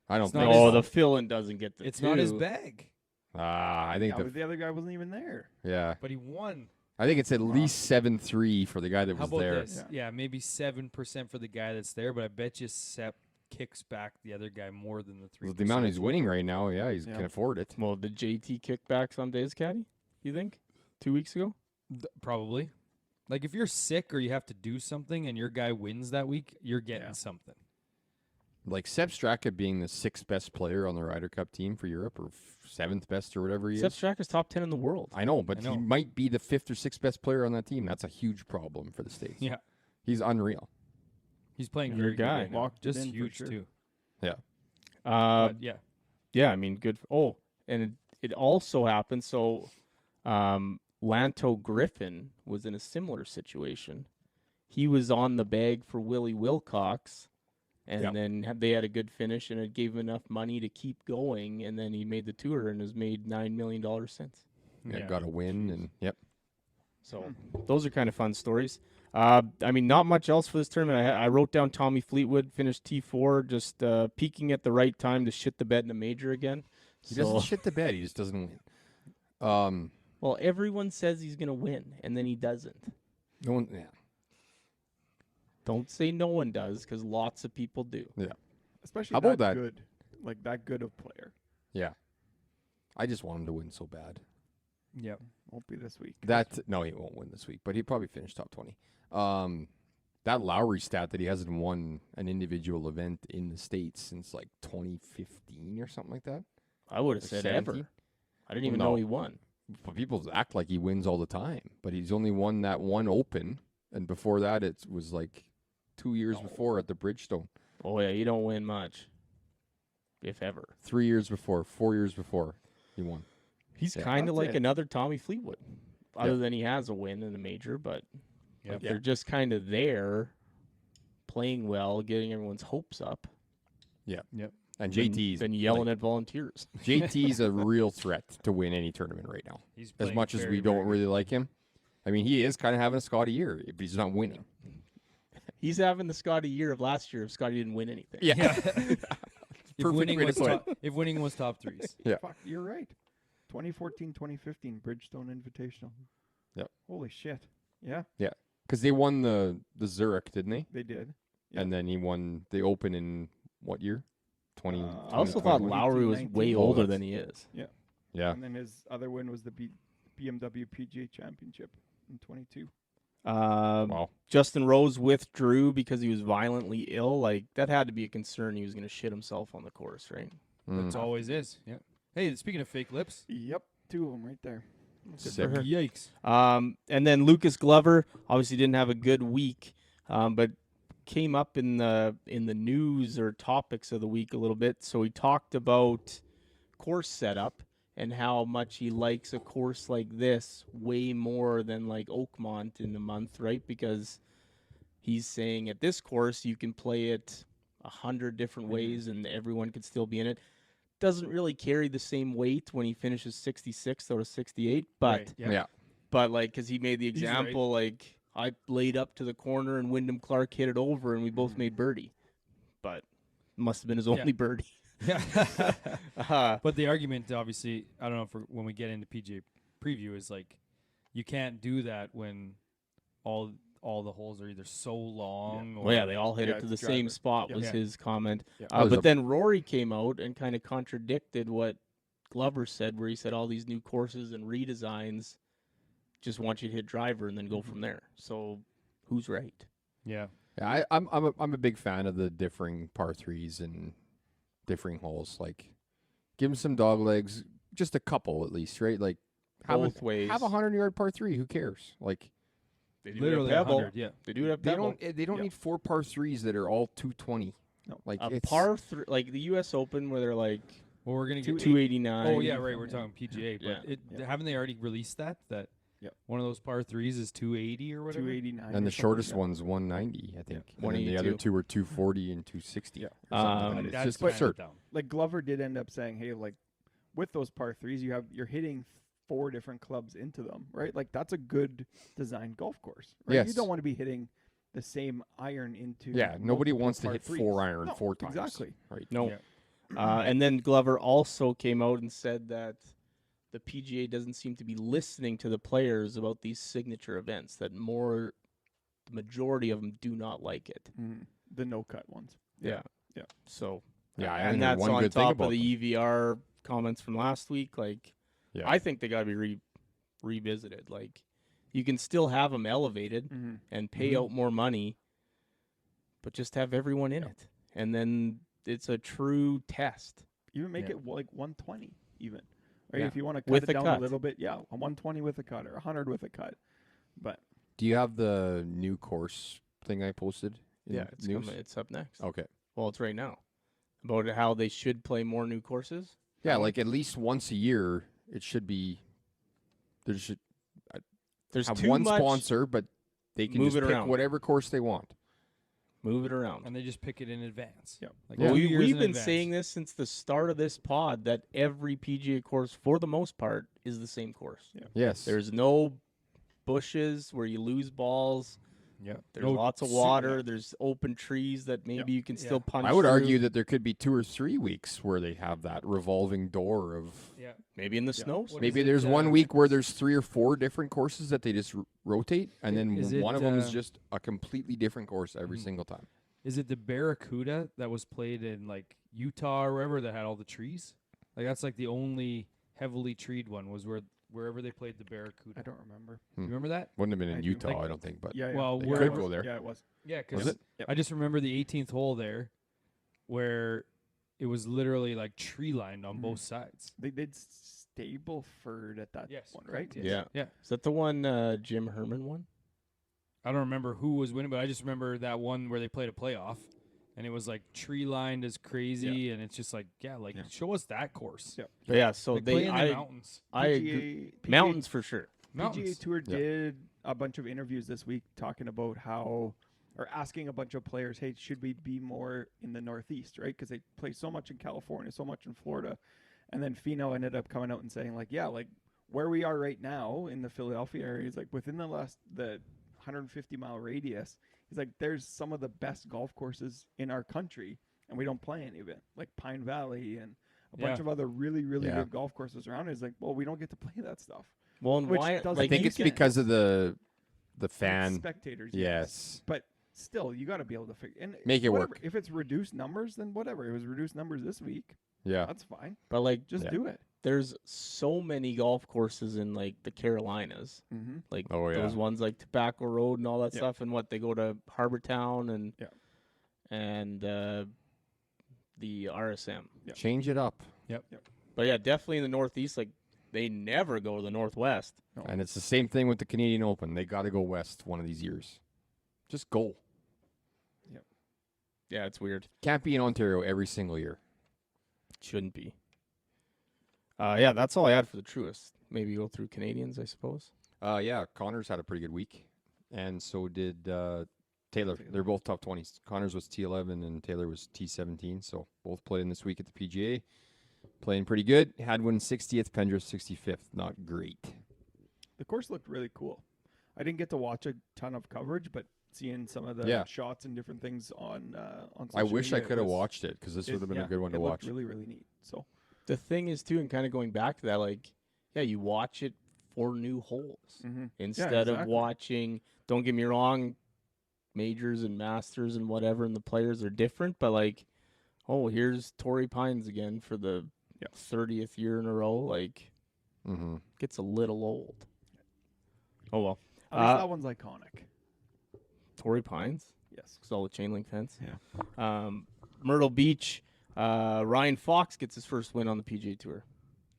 I don't It's think not so. his- The fill-in doesn't get the It's two. not his bag, I think Yeah, but the other guy wasn't even there. yeah. but he won. I think it's at least 7-3 for the guy that How was about there. this? Yeah, maybe 7% for the guy that's there, but I bet you Sepp kicks back the other guy more than the 3%. With the amount he's winning right now, yeah, he Yeah. can afford it. Well, did JT kick back some days, caddy? You think? 2 weeks ago? Probably. Like if you're sick or you have to do something and your guy wins that week, you're getting Yeah. something. Like Sepp Straka being the 6th best player on the Ryder Cup team for Europe, or 7th best, or whatever he Sepp is. Straka's top 10 in the world. I know, but I know. he might be the 5th or 6th best player on that team. That's a huge problem for the States. Yeah. He's unreal. He's playing Your very good guy. right now. Locked it Just in for huge sure. too. Uh, But yeah. yeah, I mean, good. And it also happened. So, Lanto Griffin was in a similar situation. He was on the bag for Willie Wilcox, and Yep. then they had a good finish, and it gave him enough money to keep going. And then he made the tour and has made $9 million since. Yeah, got a win, and yep. So those are kind of fun stories. I mean, not much else for this tournament. I wrote down Tommy Fleetwood finished T4, just peaking at the right time to shit the bed in a major again. He So, doesn't shit the bed. He just doesn't win. well, everyone says he's gonna win, and then he doesn't. No one. Yeah. Don't say no one does, because lots of people do. Especially How about that that? good. Like that good of player. Yeah. I just want him to win so bad. Yeah. Won't be this week. No, he won't win this week, but he probably finish top 20. That Lowry stat that he hasn't won an individual event in the States since like 2015 or something like that. I would have Or said 17? ever. I didn't even No. know he won. But people act like he wins all the time, but he's only won that one Open, and before that it was like 2 years before at the Bridgestone. Oh yeah, you don't win much, if ever. 3 years before, 4 years before, he won. He's Yeah. kind of That's like it. another Tommy Fleetwood, other than he has a win in the major. But Yep. like, they're just kind of there, playing well, getting everyone's hopes up. And JT's been yelling at volunteers. JT's a real threat to win any tournament right now. He's As playing much as very, we don't very good. really like him, I mean, he is kind of having a Scotty year, but he's not winning. He's having the Scotty year of last year if Scotty didn't win anything. Yeah. If Perfect winning way to was put it. top, if winning was top threes. Yeah. Fuck, you're right. 2014, 2015 Bridgestone Invitational. Yep. Holy shit. Yeah, Because they won the Zurich, didn't they? they did. Yeah. And then he won the Open in what year? 20. I also 20, thought 20, Lowry was 19. way Oh, older that's- than he is. Yeah. And then his other win was the BMW PGA Championship in 22. Wow. Justin Rose withdrew because he was violently ill. Like, that had to be a concern. He was going to shit himself on the course, right? It always is. Yeah. Hey, speaking of fake lips, Yep, 2 of them right there. Sick. yikes. And then Lucas Glover obviously didn't have a good week, but came up in the news or topics of the week a little bit. So he talked about course setup and how much he likes a course like this way more than like Oakmont in the month, right? Because he's saying at this course you can play it 100 different ways and everyone could still be in it. Doesn't really carry the same weight when he finishes 66th out of 68, but Right, Yeah. but like, because he made the He's right. example, like I laid up to the corner and Wyndham Clark hit it over and we both made birdie, but must have been his only birdie. Yeah. But the argument, obviously, I don't know if when we get into PGA preview, is like you can't do that when all the holes are either so long or Well, yeah, they all hit Yeah, it to the it's same driver. spot Yeah. was Yeah. his comment. Yeah. That was But a- then Rory came out and kind of contradicted what Glover said, where he said all these new courses and redesigns just want you to hit driver and then go from there. So who's right? yeah. Yeah, I'm a big fan of the differing par threes and differing holes. Like, give them some dog legs, just a couple at least, right? Like, Both ways. have a 100-yard par three. Who cares? Like, They do Literally it at Pebble. 100, yeah. They do it at they Pebble. don't Yeah. need 4 par threes that are all 220. No. Like, A it's par three, like the U.S. Open, where they're like Well, we're gonna get 289. Oh yeah, right. We're talking PGA, but Yeah. haven't they already released that? Yep. One of those par threes is 280 or whatever. 289. and or the something, shortest yeah. one's 190, I think. And then the 182. other two are 240 and 260. Yeah. or something like Um, that. It's That's just kinda absurd. dumb. Like Glover did end up saying, hey, like with those par threes, you're hitting 4 different clubs into them, right? Like that's a good designed golf course, right? You Yes. don't want to be hitting the same iron into. Yeah, nobody multiple wants to par hit threes. 4 iron No, 4 times. Exactly. Right. No. Yeah. And then Glover also came out and said that the PGA doesn't seem to be listening to the players about these signature events, that the majority of them do not like it. The no cut ones. Yeah. Yeah. So, Yeah, I and only heard that's one on good thing top about of the EVR comments from last week. Like, Yeah. I think they got to be revisited. Like, you can still have them elevated and pay out more money, but just have everyone in it. And then it's a true test. Even make Yeah. it like 120 even. Right? Yeah. If you want to cut With it a down cut. a little bit, yeah, a 120 with a cut or 100 with a cut. But Do you have the new course thing I posted? in It's news? coming. It's up next. Okay. Well, it's right now about how they should play more new courses. Yeah, like at least once a year, it should be. There should There's have too one much. sponsor, but they can Move just it pick around. whatever course they want. Move it around. And they just pick it in advance. Yep. Like Yeah. 2 We, years we've in been advance. saying this since the start of this pod that every PGA course, for the most part, is the same course. Yeah. Yes. There's no bushes where you lose balls. Yeah. There's No lots of su- water. There's open trees that maybe you can Yeah. still punch. I would through. argue that there could be 2 or 3 weeks where they have that revolving door of. Yeah. maybe in the Yeah. snows. What Maybe is it, there's one week where there's 3 or 4 different courses that they just rotate, and then Is one it, of them is just a completely different course every single time. Is it the Barracuda that was played in like Utah or wherever that had all the trees? Like that's like the only heavily treed one was wherever they played the Barracuda. I don't remember. You remember that? Wouldn't have been in I do. Utah, Like- I don't think, but Yeah. Well, they where could it go was- there. Yeah, it was. Yeah, Was because it? Yep. I just remember the 18th hole there, where it was literally like tree lined on both sides. They did Stableford at that Yes, one, correct, right? yes. Yeah. Yeah. Is that the one Jim Herman won? I don't remember who was winning, but I just remember that one where they played a playoff, and it was like tree lined as crazy, and it's just like, show us that course. Yeah. But yeah. So Like play they, in the I, mountains. I agree. PGA Mountains for sure. Mountains. PGA Tour Yeah. did a bunch of interviews this week talking about or asking a bunch of players, hey, should we be more in the Northeast, right? Because they play so much in California, so much in Florida. And then Fino ended up coming out and saying, like, yeah, like where we are right now in the Philadelphia area is like within the 150-mile radius. He's like, there's some of the best golf courses in our country, and we don't play any of it, like Pine Valley and a bunch Yeah. of other really, really Yeah. good golf courses around. It's like, well, we don't get to play that stuff. Well, and Which why? doesn't I Like, think make it's sense. because of the Like fan. spectators. Yes. But still, you got to be able to figure and Make it whatever. work. If it's reduced numbers, then whatever. It was reduced numbers this week. Yeah. That's fine. but like, Just Yeah. do it. there's so many golf courses in like the Carolinas, Mm-hmm. like Oh, yeah. those ones like Tobacco Road and all that Yeah. stuff, and what they go to Harbor Town and Yeah. The RSM. Yeah. Change it up. But yeah, definitely in the Northeast, like they never go to the Northwest. No. And it's the same thing with the Canadian Open. They got to go west one of these years. Just go. Yeah, it's weird. Can't be in Ontario every single year. Shouldn't be. Yeah, that's all I had for the Truest. Maybe go through Canadians, I suppose. Yeah, Connors had a pretty good week, and so did Taylor. They're both top 20s. Connors was T11 and Taylor was T17, so both played in this week at the PGA. Playing pretty good. Hadwin 60th, Pendrith 65th. Not great. The course looked really cool. I didn't get to watch a ton of coverage, but seeing some of the Yeah. shots and different things on I social wish I media, could have was- watched it because this would have been yeah, a good one it to looked watch. really, really neat. So The thing is, too, and kind of going back to that, like, yeah, you watch it for new holes instead of exactly. watching. Don't get me wrong, majors and masters and whatever, and the players are different. But like, oh, here's Torrey Pines again for the 30th year in a row. Like, Mm-hmm. gets a little old. Oh well, at least that one's iconic. Torrey Pines. Yes. Because all the chain link fence. Yeah. Myrtle Beach. Ryan Fox gets his first win on the PGA Tour.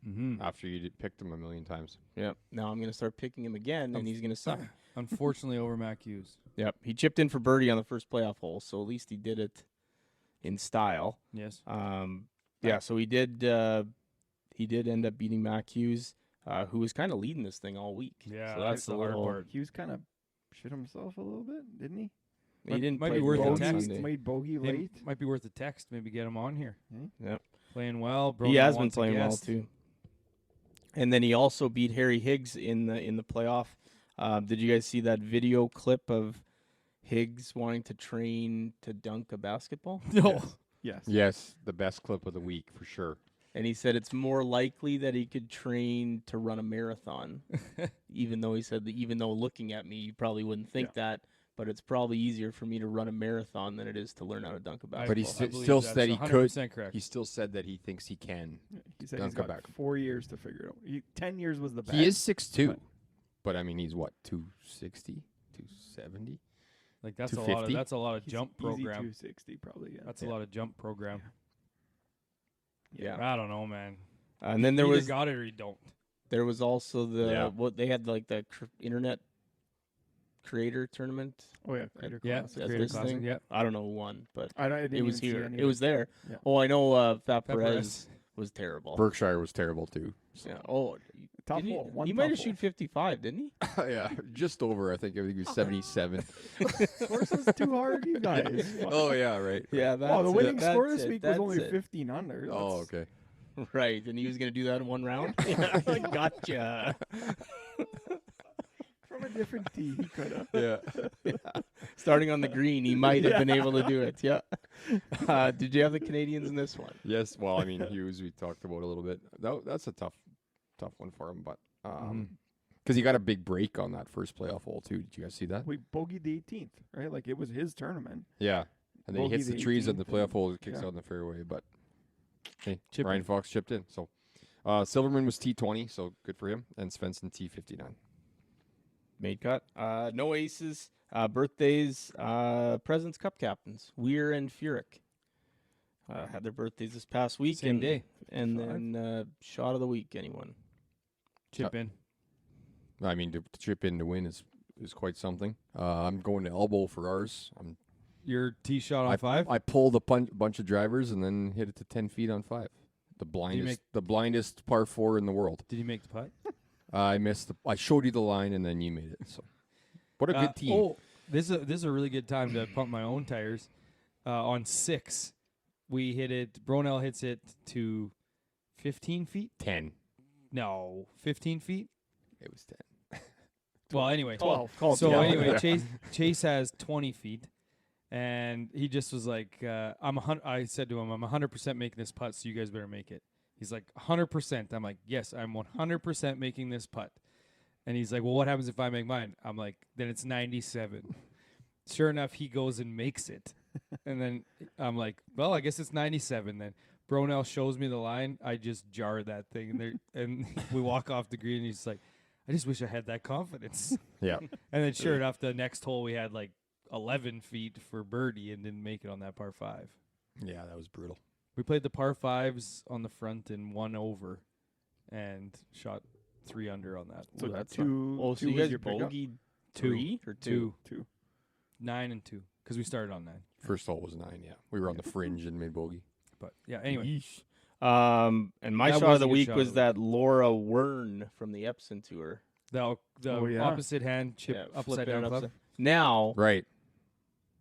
Mm-hmm. After you picked him a million times. Yep. Now I'm gonna start picking him again, and he's gonna suck. Unfortunately, over Mac Hughes. Yep. He chipped in for birdie on the first playoff hole, so at least he did it in style. Yes. Yeah. So he did. He did end up beating Mac Hughes, who was kind of leading this thing all week. Yeah, So that's the the hard little part. He was kind of shit himself a little bit, didn't he? He didn't might play be worth well a on text. Sunday. Made bogey Hey, late. might be worth a text. Maybe get him on here. Yep. Playing well. He has been wants a playing well guest. too. And then he also beat Harry Higgs in the playoff. Did you guys see that video clip of Higgs wanting to train to dunk a basketball? No. Yes. Yes, the best clip of the week for sure. And he said it's more likely that he could train to run a marathon. Even though he said that even though looking at me, you probably wouldn't think that, but it's probably easier for me to run a marathon than it is to learn how to dunk a basketball. But he I believe still that's said he 100% correct. He still said that he thinks he can. He said Dunk he's a got back. 4 years to figure it out. 10 years was the best. He is 6'2", but- but I mean he's what 260, 270. Like that's a lot of 250? that's a lot of He's jump easy program. 260 probably. Yeah. That's a lot of jump program. Yeah. I don't know, man. And then You there either was got it or you don't. there was also the Yeah. what they had like the internet creator tournament. Oh yeah, Creator Yeah, Classic. That's Creator this Classic. thing? Yeah. I don't know who won, but I didn't it was even see here. any It of was there. Yeah. Oh, I know Fat Perez. Perez was terrible. Berkshire was terrible too. Yeah. Oh, Tough didn't hole. One he might have tough shoot 55, didn't he? Yeah, just over. I think he was 77. Course was too hard, you guys. Oh yeah, right. Yeah, that's Oh, the winning it. score That's this it. week was That's only it. 15 under. Oh, That's- okay. Right, and he was going to do that in one round? Gotcha. From a different tee, he could have. Yeah. Starting on the green, he might have been able to do it. Yeah. Did you have the Canadians in this one? Yes. Well, I mean Hughes, we talked about a little bit. That's a tough one for him, but because he got a big break on that first playoff hole too. Did you guys see that? We bogeyed the 18th, right? Like it was his tournament. Yeah. And then he Bogey hits the the trees on the 18th playoff and- hole, kicks yeah. out in the fairway. But hey, Chip Ryan in. Fox chipped in. So Silverman was T20, so good for him. And Svensson T59. Made cut. No aces. Birthdays. President's Cup captains. Weir and Furyk had their birthdays this past week. Same day. And then shot of the week, anyone? Chip in. I mean, to chip in to win is quite something. I'm going to elbow for ours. Your tee shot on 5? I pulled a bunch of drivers and then hit it to 10 feet on 5. The blindest par 4 in the world. Did you make the putt? I missed. I showed you the line and then you made it. So, what a good team. Oh, this is a really good time to pump my own tires. On 6, we hit it. Bronell hits it to 15 feet. 10. No, 15 feet. It was 10. Well, anyway. 12. So Yeah. anyway, Chase has 20 feet, and he just was like, I said to him, I'm 100% making this putt, so you guys better make it. He's like, 100%. I'm like, yes, I'm 100% making this putt. And he's like, well, what happens if I make mine? I'm like, then it's 97. Sure enough, he goes and makes it. And then I'm like, well, I guess it's 97 then. Bronell shows me the line. I just jar that thing. And we walk off the green, and he's like, I just wish I had that confidence. Yeah. And then sure enough, the next hole we had like 11 feet for birdie and didn't make it on that par 5. Yeah, that was brutal. We played the par 5s on the front and 1 over and shot 3 under on that. So that's two. Oh, so two you was guys your pickup? bogeyed Two. 3 or 2? 2. 9 and 2 because we started on 9. First hole was 9, yeah. We were on the fringe and made bogey. But yeah, anyway. And my That shot was of the a good week shot was of the that Laura Wern from the Epson Tour. The Oh, yeah. opposite hand chip Yeah, upside flipping down it club. upside- Now, Right.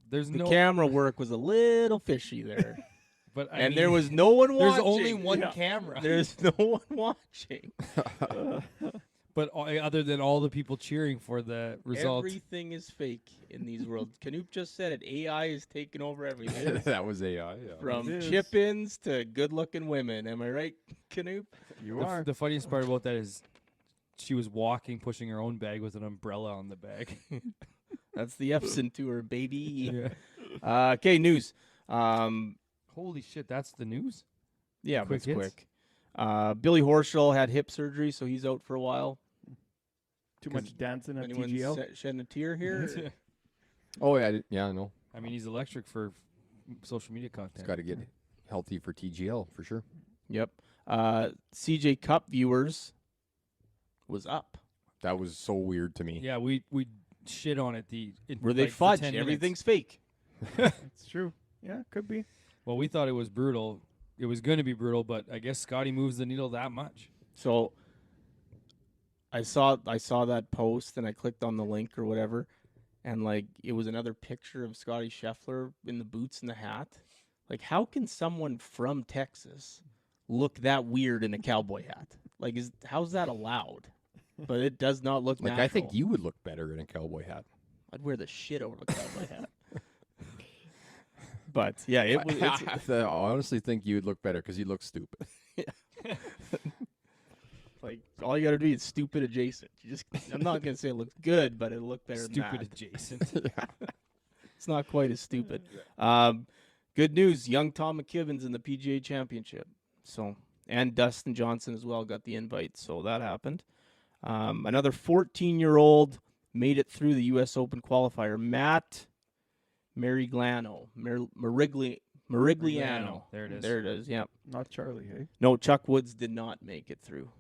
There's the no camera work was a little fishy there. but I And mean, there was no one watching. there's only one Yeah. camera. There's no one watching. But other than all the people cheering for the result, Everything is fake in these worlds. Canoop just said it. AI is taking over everything. That was AI, yeah. From It is. chip-ins to good-looking women. Am I right, Canoop? You are. the funniest part about that is she was walking, pushing her own bag with an umbrella on the bag. That's the Epson Tour, baby. Yeah. Okay, news. Holy shit, that's the news? Yeah, Quick but it's hits? quick. Billy Horschel had hip surgery, so he's out for a while. Too much dancing at Anyone TGL. shedding a tear here? Oh, yeah, yeah, I know. I mean, he's electric for social media It's content. got to get healthy for TGL, for sure. Yep. CJ Cup viewers was up. That was so weird to me. Yeah, we shit on it. Were they like, for fudge? 10 minutes. Everything's fake. It's true. Yeah, could be. Well, we thought it was brutal. It was going to be brutal, but I guess Scotty moves the needle that much. So I saw that post and I clicked on the link or whatever, and like it was another picture of Scotty Scheffler in the boots and the hat. Like, how can someone from Texas look that weird in a cowboy hat? Like, how's that allowed? But it does not look Like, natural. I think you would look better in a cowboy hat. I'd wear the shit over the cowboy hat. But yeah, it was. I honestly think you would look better because you look stupid. Like, all you got to do is stupid adjacent. I'm not gonna say it looks good, but it'll look better Stupid than that. adjacent. It's not quite as stupid. Good news: young Tom McKibben's in the PGA Championship. So, and Dustin Johnson as well got the invite. So that happened. Another 14-year-old made it through the U.S. Open qualifier. Matt Marigliano. Marigliano. There it is. There it is. Yeah. Not Charlie, hey? No, Chuck Woods did not make it through.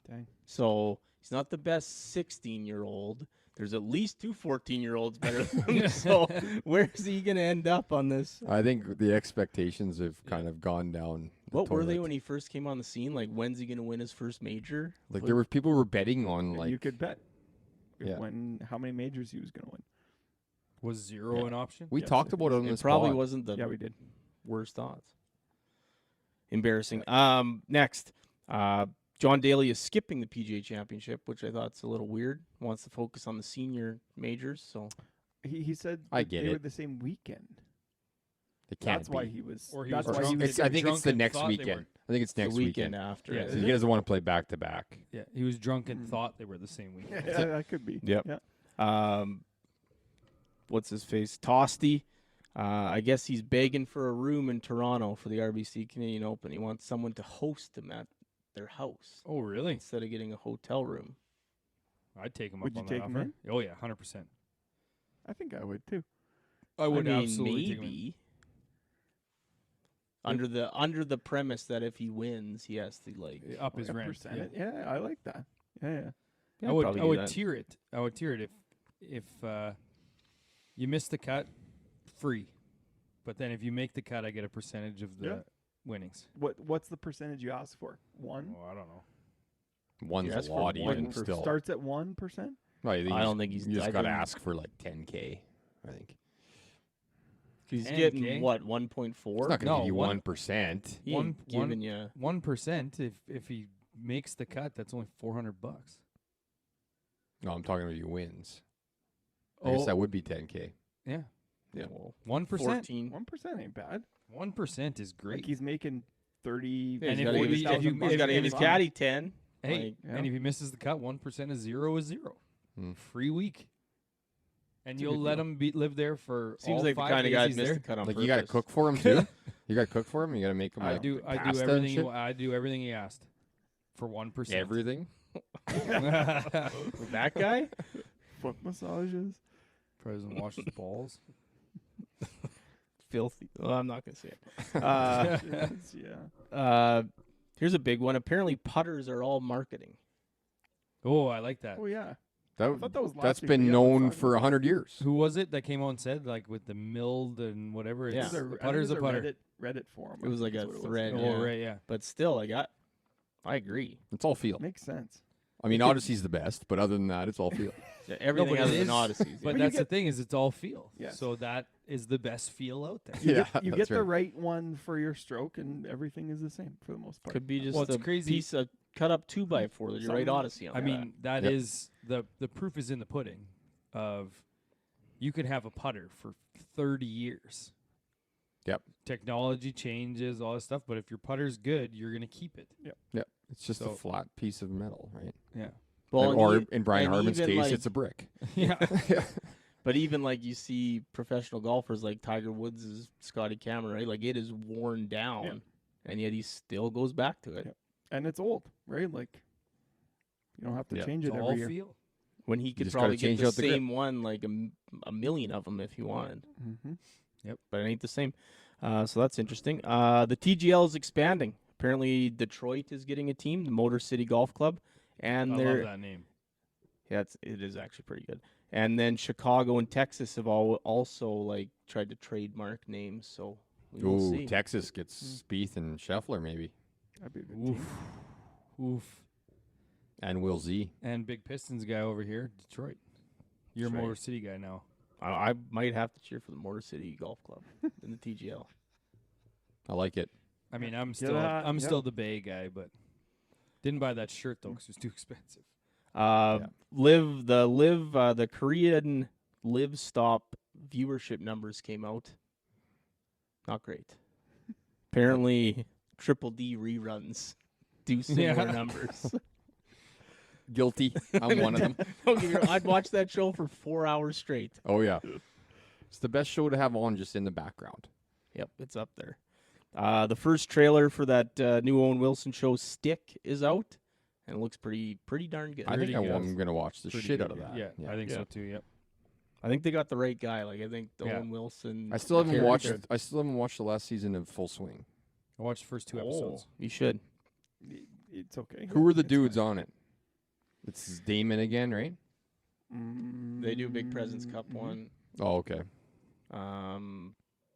Dang. So he's not the best 16-year-old. There's at least two 14-year-olds better than him. So where's he going to end up on this? I think the expectations have kind of gone down. the What were they toilet. when he first came on the scene? Like, when's he going to win his first major? Like, there were people were betting on, you like, could bet. Yeah. How many majors he was going to win. Was 0 Yeah. an option? we Yes, talked about it on It this probably pod. wasn't the Yeah, we did. worst odds. Embarrassing. Next, John Daly is skipping the PGA Championship, which I thought's a little weird. Wants to focus on the senior majors. So He said I that get they it. were the same weekend. It can't That's why be. he was. Or he that's was why he drunk. was. It's, I think it's drunk the and next thought they weekend. were. I think it's next the weekend weekend. after. Yeah. is So it? he doesn't want to play back to back. Yeah, he was drunk and Mm. thought they were the same weekend. yeah, that could be. Yep. Yeah. What's his face? Tosti. I guess he's begging for a room in Toronto for the RBC Canadian Open. He wants someone to host him at their house Oh, really? instead of getting a hotel room. I'd take him Would up you on take that him offer. Oh, yeah, 100%. I think I would too. I would mean, absolutely take him. maybe under the premise that if he wins, he has to like. Up his Like a rent. percentage. Yeah, I like that. Yeah. Yeah, I would probably I do would that. tier it. I would tier it if you miss the cut, free. But then if you make the cut, I get a percentage of the Yeah. winnings. What's the percentage you ask for? 1? Oh, I don't know. One's Yes, a for lot one even per still. Starts at 1%. No, I don't think he's- You just I got to think- ask for like 10K. I think He's 10K? getting what 1.4. it's not going to No, give you one- 1%. He ain't giving you. 1%. If he makes the cut, that's only $400. No, I'm talking about you wins. I guess that would be 10K. Yeah. Yeah. Well, 1%. 14. 1% ain't bad. 1% is great. Like he's making 30. Yeah, And he's if got to we- give his, if you- he's gotta give his $40,000 caddy 10. Hey, Like, Yeah. and if he misses the cut, 1% of 0 is 0. Hmm. Free week. And It's a you'll good let deal. him live there for seems all like the 5 kind of days guy that he's missed there. the cut on Like purpose. you got to cook for him too. You got to cook for him. You got to make him. I do pasta and everything. shit? I do everything he asked for 1%. Everything. That guy? Foot massages. Probably doesn't wash his balls. Filthy. Well, I'm not going to say it. Yeah. Here's a big one. Apparently, putters are all marketing. Oh, I like that. Oh yeah. That, I thought that was last that's year, been but yeah, known that's for 100 years. Who was it that came out and said, like, with the milled and whatever? Yeah. It's It was the I think putter's it a was putter. Reddit forum. It was like I a think is what it thread. Oh, Yeah. right, yeah. But still, I agree. It's all feel. Makes sense. I mean, Odyssey's the best, but other than that, it's all feel. Yeah, everything but has it an is- Odyssey. But you that's the get- thing is it's all feel. Yes. So that is the best feel out there. You Yeah, get, you that's get the right. right one for your stroke, and everything is the same for the most part. Could be just Well, it's a crazy. piece of cut up 2x4 that you write Something- Odyssey on. I mean, that Yep. is the proof is in the pudding of you could have a putter for 30 years. Yep. Technology changes, all this stuff, but if your putter's good, you're going to keep it. Yep. It's just So- a flat piece of metal, right? Yeah. well, and or you- in Brian and Harmon's even, case, like- it's a brick. Yeah. But even like you see professional golfers like Tiger Woods' Scotty Cameron, right? Like it is worn down, and yet he still goes back to it. Yeah. And it's old, right? Like you don't have to Yeah. change It's it all every year. feel. When he could just gotta probably get change the out the grip. same one, like a million of them if he wanted. Mm-hmm. But it ain't the same. So that's interesting. The TGL is expanding. Apparently, Detroit is getting a team, the Motor City Golf Club, and I they're love that name. yeah, it is actually pretty good. And then Chicago and Texas have also like tried to trademark names. So we will Ooh, see. Texas gets Spieth and Scheffler maybe, That'd be a good Oof. team. Oof. and Will Z. And Big Pistons guy over here, Detroit. You're a That's right. Motor City guy now. I might have to cheer for the Motor City Golf Club in the TGL. I like it. I mean, I'm Get still that, I'm yep. still the Bay guy, but didn't buy that shirt though because it was too expensive. The Korean Live Stop viewership numbers came out. Not great. Apparently, Triple D reruns do similar Yeah. numbers. Guilty. I'm one of them. Don't get me wrong, I'd watch that show for 4 hours straight. Oh yeah, it's the best show to have on just in the background. Yep, it's up there. The first trailer for that new Owen Wilson show, Stick, is out, and it looks pretty darn good. I think Pretty good. I'm gonna watch the Pretty shit good, out of yeah. that. Yeah, I think Yeah. so too. Yep. I think they got the right guy. Like I think Yeah. Owen Wilson. I still haven't character- watched. I still haven't watched the last season of Full Swing. I watched the first 2 episodes. You should. It's okay. Who were the It's dudes fine. on it? It's Damon again, right? They do Big Presidents Cup Mhm. one. Oh, okay. I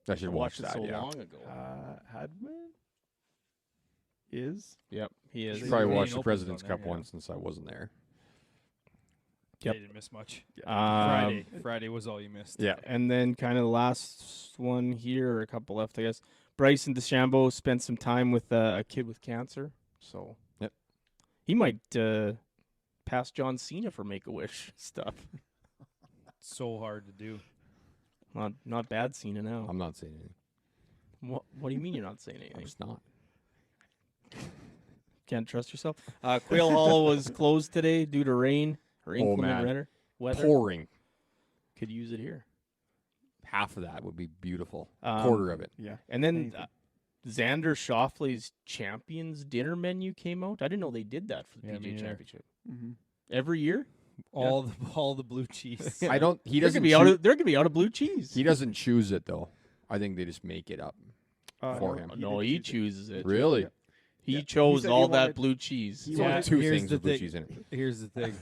I should watch watched it that. so yeah. long ago. Hadwin is Yep, he is. Should They probably really watch the opens President's on there, Cup yeah. one since I wasn't there. Yep. They didn't miss much. Um, Friday was all you missed. Yeah. And then kind of the last one here, or a couple left, I guess. Bryson DeChambeau spent some time with a kid with cancer, so Yep. he might pass John Cena for Make-A-Wish stuff. It's so hard to do. Not bad Cena now. I'm not saying anything. What do you mean you're not saying I'm anything? just not. Can't trust yourself. Quail Hollow was closed today due to rain or inclement man. weather. Pouring. Could use it here. Half of that would be beautiful. Um, Quarter of it. yeah. And then Anything. Xander Schauffele's Champions dinner menu came out. I didn't know they did that for the Yeah, me PGA neither. Championship. Mm-hmm. Every year? All the blue cheese. I don't. He They're doesn't. gonna be out of blue cheese. He doesn't choose it though. I think they just make it up. For him. No, did he choose it. chooses it. Really? Yeah. He Yeah. chose He said he all that wanted- blue cheese. he So wanted- two here's things the with blue thing. cheese in it. Here's the thing.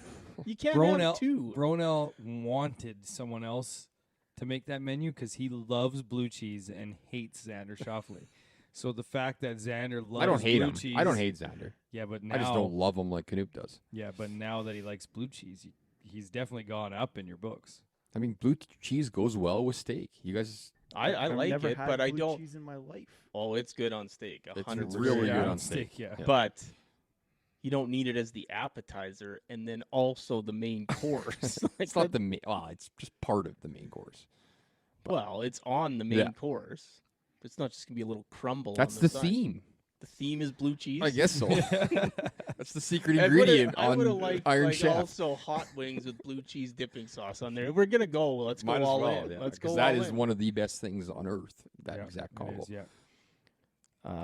You can't Bronell, have two. Bronell wanted someone else to make that menu because he loves blue cheese and hates Xander Schauffele. So the fact that Xander loves I don't hate blue him. cheese, I don't hate Xander. Yeah, but now I just don't love him like Knoop does. Yeah, but now that he likes blue cheese, he's definitely gone up in your books. I mean, blue cheese goes well with steak. You guys, I I've like never it, had but I blue don't. cheese in my life. Oh, it's good on steak. It's 100%. really Yeah, good on steak. Yeah. Yeah. But you don't need it as the appetizer and then also the main course. it's not the main. Well, it's just part of the main course. Well, it's on the main Yeah. course. It's not just gonna be a little crumble. That's on the side. theme. The theme is blue cheese. I guess so. That's the secret I ingredient I would have on liked Iron like Chef. also hot wings with blue cheese dipping sauce on there. If we're gonna go. Let's Might go as all well, in. yeah, Let's go because that all is in. one of the best things on earth. That Yeah, exact it combo. is, yeah.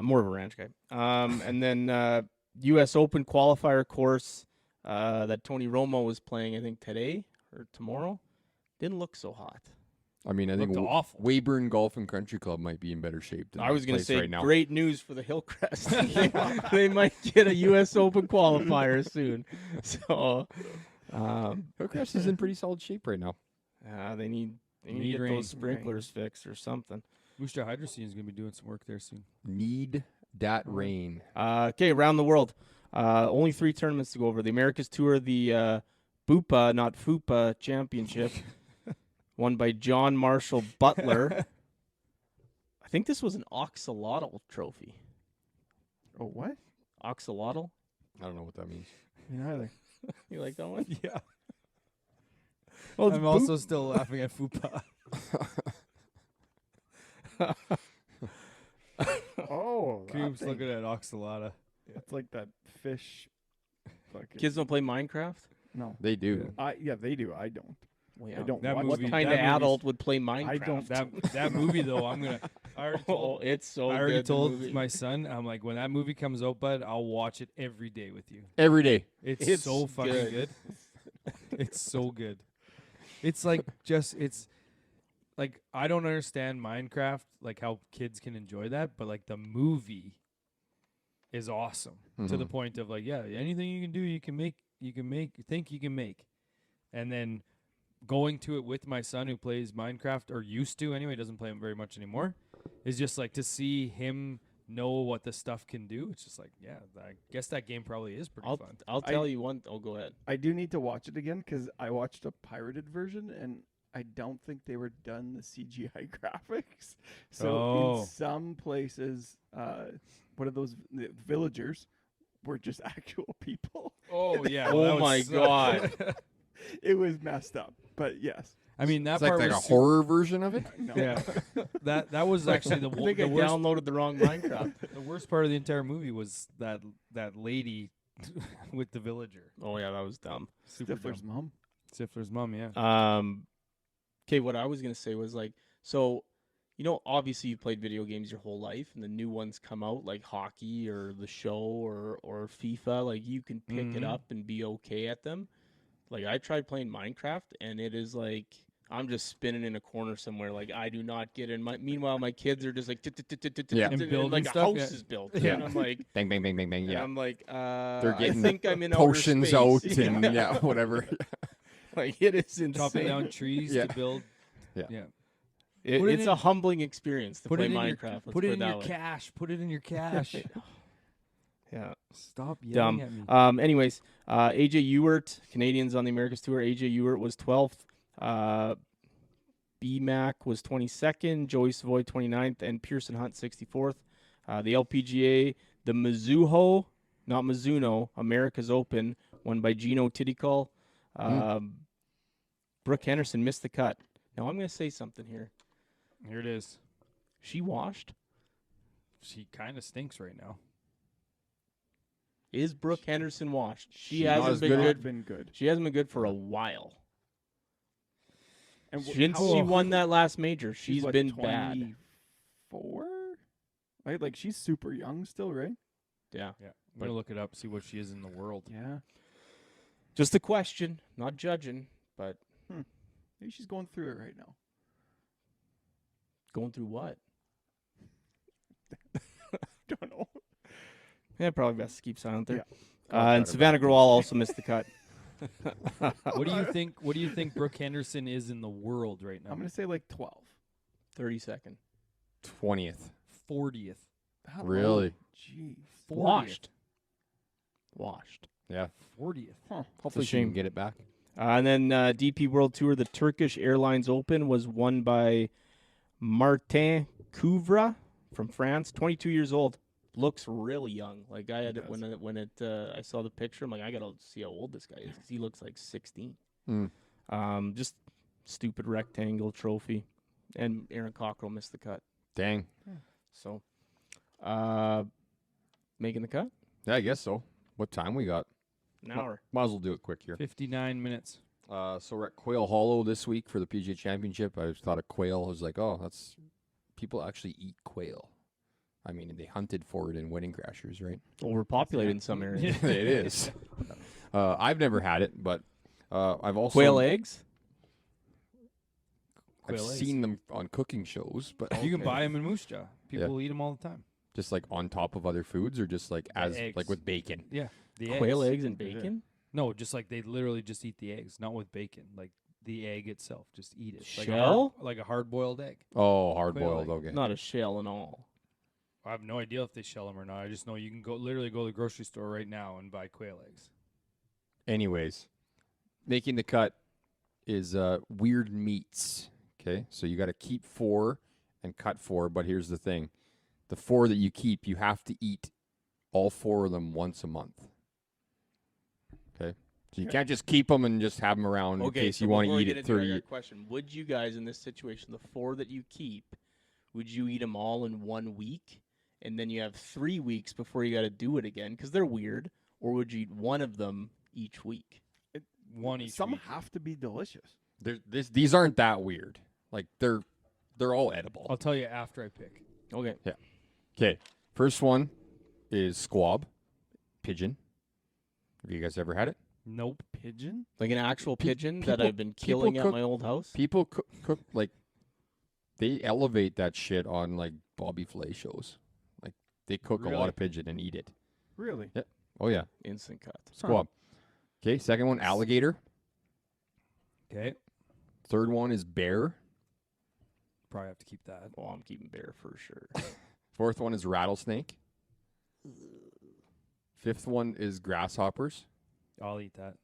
More of a ranch guy. And then U.S. Open qualifier course that Tony Romo was playing, I think today or tomorrow, didn't look so hot. I mean, I think Looked awful. Weyburn Golf and Country Club might be in better shape than I was going going to to say right now. great news for the Hillcrest. They might get a U.S. Open qualifier soon. So Hillcrest is in pretty solid shape right now. they need to Need get rain. those sprinklers fixed or something. Moose Jaw Hydroseed is going to be doing some work there soon. Need that rain. Okay, around the world. Only 3 tournaments to go over. The Americas Tour, the Bupa, not FUPA Championship, won by John Marshall Butler. I think this was an Oxalotl trophy. Oh, what? Oxalotl? I don't know what that means. Me neither. You like that one? Yeah. Oh, it's I'm also still laughing at Fupa. Oh, that Coop's thing. looking at Oxalata. It's like that fish. Fucking, Kids don't play Minecraft? No. They do. Yeah, they do. I don't. Well, I don't That watch What movie- kind of that movie's- adult would play Minecraft? I don't. That movie though, I already Oh, told, it's so I already good. the told movie. my son, I'm like, when that movie comes out, bud, I'll watch it every day with you. Every day. It's so It's fucking good. good. It's so good. It's like I don't understand Minecraft, like how kids can enjoy that, but like the movie is awesome to the Mhm. point of like, yeah, anything you can do, you can make, think you can make. And then going to it with my son who plays Minecraft, or used to anyway, doesn't play it very much anymore, is just like to see him know what the stuff can do. It's just like, yeah, I guess that game probably is pretty fun. I'll tell you one. Oh, go ahead. I do need to watch it again because I watched a pirated version and I don't think they were done the CGI graphics. So in some places, what are those the villagers were just actual people. Oh yeah. Oh that my was God. It was messed up, but yes. I mean that It's like, part like a was horror version of it. No. Yeah. that was actually the, I think the I worst. downloaded the wrong Minecraft. The worst part of the entire movie was that lady with the villager. Oh yeah, that was dumb. Super Stifler's dumb. mom. Stifler's mom, yeah. Okay, what I was gonna say was like, so, obviously you played video games your whole life, and the new ones come out like hockey or the show or FIFA. Like you can pick it Mhm. up and be okay at them. Like I tried playing Minecraft, and it is like I'm just spinning in a corner somewhere. Like I do not get in. Meanwhile, my kids are just like Yeah. And and building like a stuff, house yeah. is built. Yeah. And I'm like, Bang, bang, bang, bang, bang. and Yeah. I'm like, They're I getting think I'm in potions outer out space. and yeah, whatever. Like it is insane. Chopping down trees Yeah. to build. Yeah. Yeah. It, Put it it's in- a humbling experience to Put play it in Minecraft. your let's put it in that your way. cash. Put it in your cash. Yeah. Stop yelling Dumb. at me. Anyways, AJ Ewert, Canadians on the Americas Tour. AJ Ewert was 12th. BMAC was 22nd. Joey Savoy 29th, and Pearson Hunt 64th. The LPGA, the Mizuho, not Mizuno, America's Open, won by Gino Tidicol. Brooke Henderson missed the cut. Now I'm going to say something here. Here it is. She washed. She kind of stinks right now. Is Brooke Henderson washed? She Not hasn't as been good. good. Been good. She hasn't been good for a while. And Since she won that last major, she's what, been bad. 24? Right? Like she's super young still, right? Yeah. Yeah. I'm going to look it up, see what she is in the world. Yeah. Just a question, not judging, but Maybe she's going through it right now. going through what? Don't know. Yeah, probably best to keep silent there. Yeah. And Savannah Grewal also missed the cut. What do you think? What do you think Brooke Henderson is in the world right now? I'm gonna say like 12. 32nd. 20th. 40th. That Really? low? Jeez. 40th. Washed. Yeah. 40th. Hopefully she shame. can get it back. And then DP World Tour, the Turkish Airlines Open, was won by Martin Couvra from France, 22 years old. Looks really young. Like I had it when I saw the picture. I'm like, I gotta see how old this guy is because he looks like 16. Just stupid rectangle trophy, and Aaron Cockrell missed the cut. Dang. So, making the cut? Yeah, I guess so. What time we got? An hour. Might as well do it quick here. 59 minutes. So we're at Quail Hollow this week for the PGA Championship. I thought of quail. I was like, oh, that's people actually eat quail. I mean, they hunted for it in Wedding Crashers, right? Overpopulated in some areas. It is. I've never had it, but I've also Quail eggs? I've Quail eggs. seen them on cooking shows, but You can buy them in Moose Jaw. People eat them all the time. just like on top of other foods, or just like as eggs. like with bacon. Yeah. The Quail eggs. eggs and bacon? No, just like they literally just eat the eggs, not with bacon. Like the egg itself, just eat it. Shell? Like a hard-boiled egg. Oh, hard Quail boiled. egg. Okay. Not a shell and all. I have no idea if they shell them or not. I just know you can literally go to the grocery store right now and buy quail eggs. Anyways, making the cut is weird meats. Okay, so you got to keep 4 and cut 4. But here's the thing: the 4 that you keep, you have to eat all 4 of them once a month. Okay, so you can't just keep them and just have them around in case you want to eat it 30. Question: would you guys in this situation, the 4 that you keep, would you eat them all in 1 week, and then you have 3 weeks before you got to do it again because they're weird, or would you eat one of them each week? One each Some week. have to be delicious. These aren't that weird. Like they're all edible. I'll tell you after I pick. Okay. Okay, first one is squab, pigeon. Have you guys ever had it? Nope. Pigeon? Like an actual pigeon that people- I've been people killing at cook- my old house? People cook like they elevate that shit on like Bobby Flay shows. Like they cook a lot Really? of pigeon and eat it. Really? Oh yeah, Instant cut. squab. Okay, second one alligator. Okay. Third one is bear. Probably have to keep that. Oh, I'm keeping bear for sure. Fourth one is rattlesnake. Fifth one is grasshoppers. I'll eat that.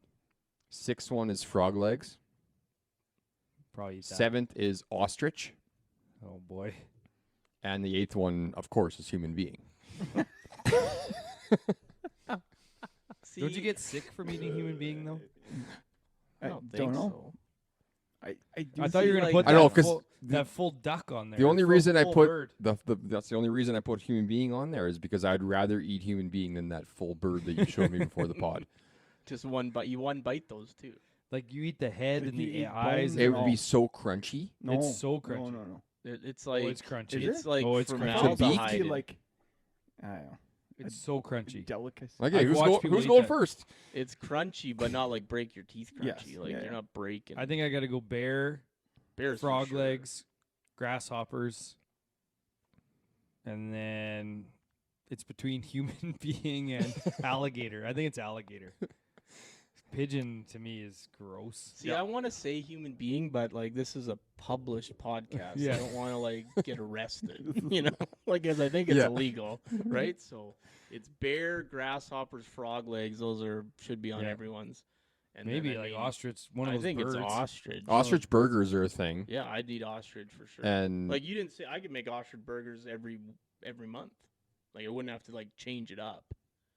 Sixth one is frog legs. Probably eat that. Seventh is ostrich. Oh boy. And the eighth one, of course, is human being. See, Don't you get sick from eating human being though? I I don't don't think know. so. I do I thought you were gonna like- put I know, that 'cause full, that full duck on there. The only full- reason I full put bird. that's the only reason I put human being on there is because I'd rather eat human being than that full bird that you showed me before the pod. Just one bite. You one bite those two. Like you eat the head Like and you the eat eyes. bones It and would all. be so crunchy. No, It's so crunchy. No. It's like it's crunchy. Is It's it? like Oh, it's crunchy. The beak? I feel formaldehyde. like, I don't know. It's so crunchy. Delicacy. Okay, I've watched people who's eat going that. first? It's crunchy, but not like break your teeth crunchy. Yes, Like yeah, you're yeah. not breaking. I think I got to go bear, Bears for frog sure. legs, grasshoppers, and then it's between human being and alligator. I think it's alligator. Pigeon to me is gross. See, I want to say human being, but like this is a published podcast. Yeah. I don't want to like get arrested. You know, like as I think it's Yeah. illegal, right? So it's bear, grasshoppers, frog legs. Those should be on Yeah. everyone's. And Maybe then, I like mean, ostrich. One of I those think birds. it's ostrich. Ostrich burgers are a thing, Yeah, I'd eat ostrich for sure. and Like you didn't say I could make ostrich burgers every month. Like I wouldn't have to like change it up.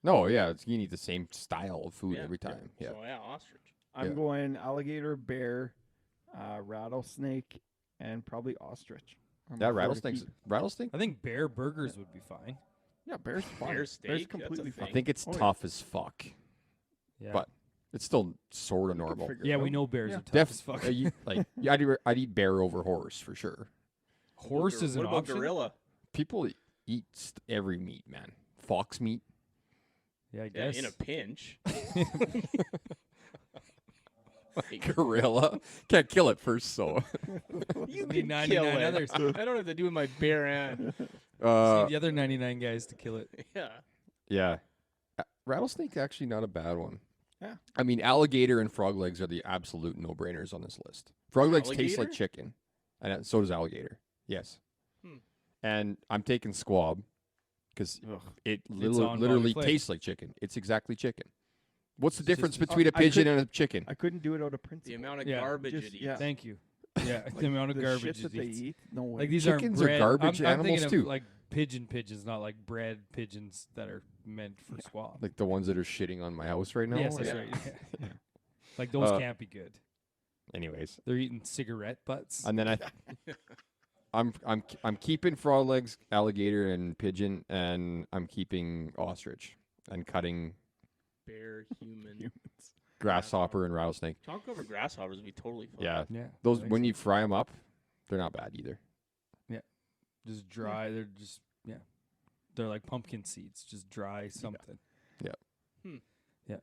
no, yeah, you need the same style of food Yeah. every time. Yeah, So yeah, ostrich. I'm Yeah. going alligator, bear, rattlesnake, and probably ostrich. are my that four to rattlesnake's keep. rattlesnake. I think bear burgers would be fine. Yeah, bear's fine. Bear Bear's steak, that's a completely thing. I think it's Oh, yeah. tough as fuck. Yeah. But it's still sort of We could normal. figure Yeah, it we out. know bears Yeah. are tough as fuck. I'd eat bear over horse for sure. Horse is an What about option. gorilla? People eat every meat, man. Fox meat. Yeah, I Yeah, guess. in a pinch. Like, Gorilla. Can't kill it first, so. you Need can 99 kill it. others. I don't have to do it with my bare hand. Just Uh, need the other 99 guys to kill it. Yeah. yeah. Rattlesnake actually not a bad one. Yeah. I mean, alligator and frog legs are the absolute no-brainers on this list. Frog legs taste like Alligator? chicken, and so does alligator. Yes. Hmm. And I'm taking squab because Ugh. it on literally Bobby Flay. tastes like chicken. It's exactly chicken. What's the It's difference just- between a I pigeon could- and a chicken? I couldn't do it out of principle. The amount of Yeah, garbage just- it eats. yeah. Thank you. Yeah, Like, the amount of the garbage shit that it they eats. eat. No way. Like these Chickens aren't are bred. garbage I'm animals, thinking of, too. like pigeons, not like bred pigeons that are meant for squab. Like the ones that are shitting on my house right now? yes, that's Yeah. right. Yeah. Like those Uh, can't be good. Anyways. They're eating cigarette butts. And then I'm keeping frog legs, alligator, and pigeon, and I'm keeping ostrich and cutting Bear, human. grasshopper and rattlesnake. Chalk over grasshoppers would be totally fun. Yeah, Yeah. those I think when so. you fry them up, they're not bad either. Just dry. They're just they're like pumpkin seeds. Just dry something. Yeah. Yeah.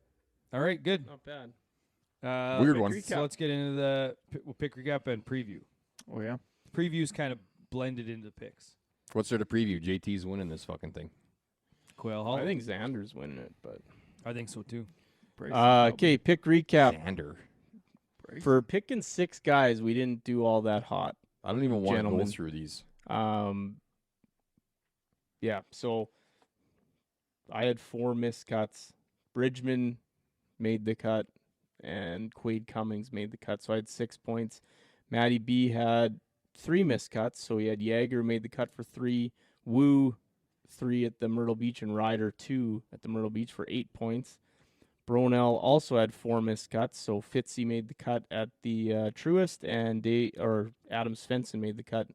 All right. Good. Not bad. Weird pick one. recap. So let's get into the we'll pick recap and preview. Oh yeah. Previews kind of blended into picks. What's there to preview? JT's winning this fucking thing. Quail Hall. I think Xander's winning it, but I think so too. Bryson probably. okay. Pick recap Xander. Bryson. for picking 6 guys. We didn't do all that hot. I don't even want to go Gentlemen. through these. Yeah. So I had 4 missed cuts. Bridgman made the cut, and Quade Cummings made the cut. So I had 6 points. Matty B had 3 missed cuts. So he had Jaeger made the cut for 3, Wu 3 at the Myrtle Beach, and Ryder 2 at the Myrtle Beach for 8 points. Bronell also had 4 missed cuts. So Fitzy made the cut at the Truist, and Adam Svensson made the cut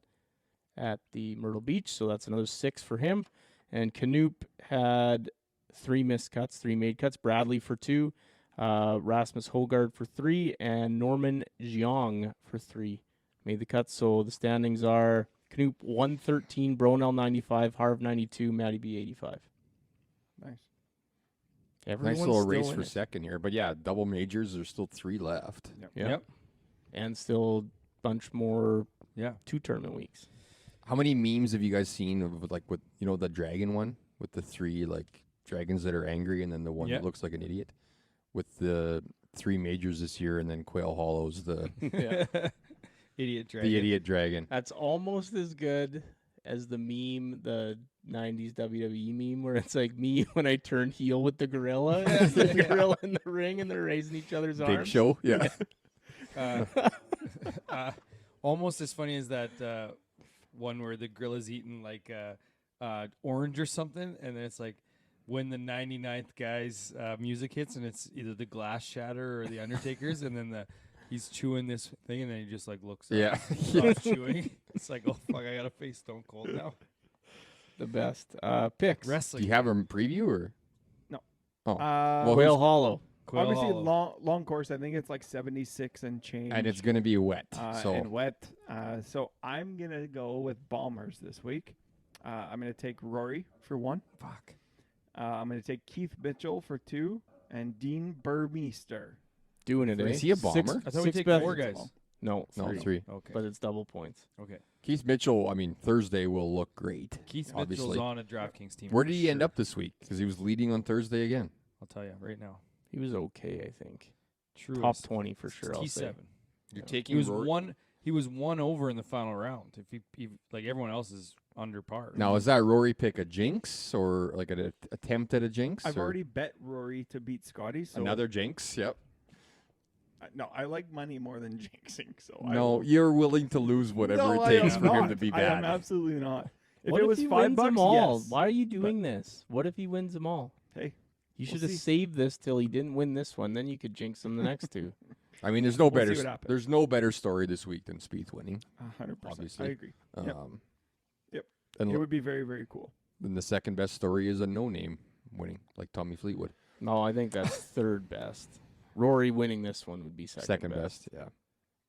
at the Myrtle Beach. So that's another 6 for him. And Canoop had 3 missed cuts, 3 made cuts. Bradley for 2, Rasmus Hogard for 3, and Norman Jiang for 3 made the cut. So the standings are Canoop 113, Bronell 95, Harv 92, Matty B 85. Nice. Everyone's Nice little still race in for it. second here. But yeah, double majors. There's still 3 left. Yep. And still a bunch more Yeah. 2 tournament weeks. How many memes have you guys seen of like with the dragon one with the 3 like dragons that are angry and then the one Yeah. that looks like an idiot with the 3 majors this year and then Quail Hollows the Idiot dragon. the idiot dragon. That's almost as good as the meme, the 90s WWE meme, where it's like me when I turn heel with the gorilla. It's the gorilla in the ring and they're raising each other's Big arms. Show. Yeah. Almost as funny as that one where the gorilla's eating like orange or something, and then it's like when the 99th guy's music hits, and it's either the Glass Shatter or the Undertaker's, and then he's chewing this thing, and then he just like looks up, Yeah. stops chewing. It's like, oh fuck, I gotta face Stone Cold now. The best. Picks. Do Wrestling. you have a preview or? No. Oh. Well, Quail Hollow. Quail obviously Hollow. long course. I think it's like 76 and change. And it's gonna be wet. So and wet. So I'm gonna go with Bombers this week. I'm gonna take Rory for 1. Fuck. I'm gonna take Keith Mitchell for 2, and Dean Burmeister. Doing it, eh? Is he a bomber? I thought we 6 take best. 4 guys. No, no 3. 3. Okay. But it's double points. Okay. Keith Mitchell. I mean, Thursday will look great. Keith obviously. Mitchell's on a DraftKings team. Where for did he end sure. up this week? Because he was leading on Thursday again. I'll tell you right now. He was okay, I think. True. Top 20 for sure, I'll say. T7. You're He taking was Rory- one. He was 1 over in the final round. If he like everyone else is under par. Now, is that Rory pick a jinx or like an attempt at a jinx? I've or already bet Rory to beat Scotty. So another jinx. Yep. no, I like money more than jinxing. So No, you're willing to lose whatever no, it I takes am for him not. to be I am bad. absolutely not. If What it was he $5, wins them all? yes. Why are you doing this? What if he wins them all? Hey, You We'll should have see. saved this till he didn't win this one. Then you could jinx him the next 2. I mean, there's no We'll better. see what happens. There's no better story this week than Spieth winning. 100%. Obviously. I agree. Yep. Yep. And It would be very, very cool. then the second best story is a no-name winning, like Tommy Fleetwood. No, I think that's 3rd best. Rory winning this one would be second best. Yeah.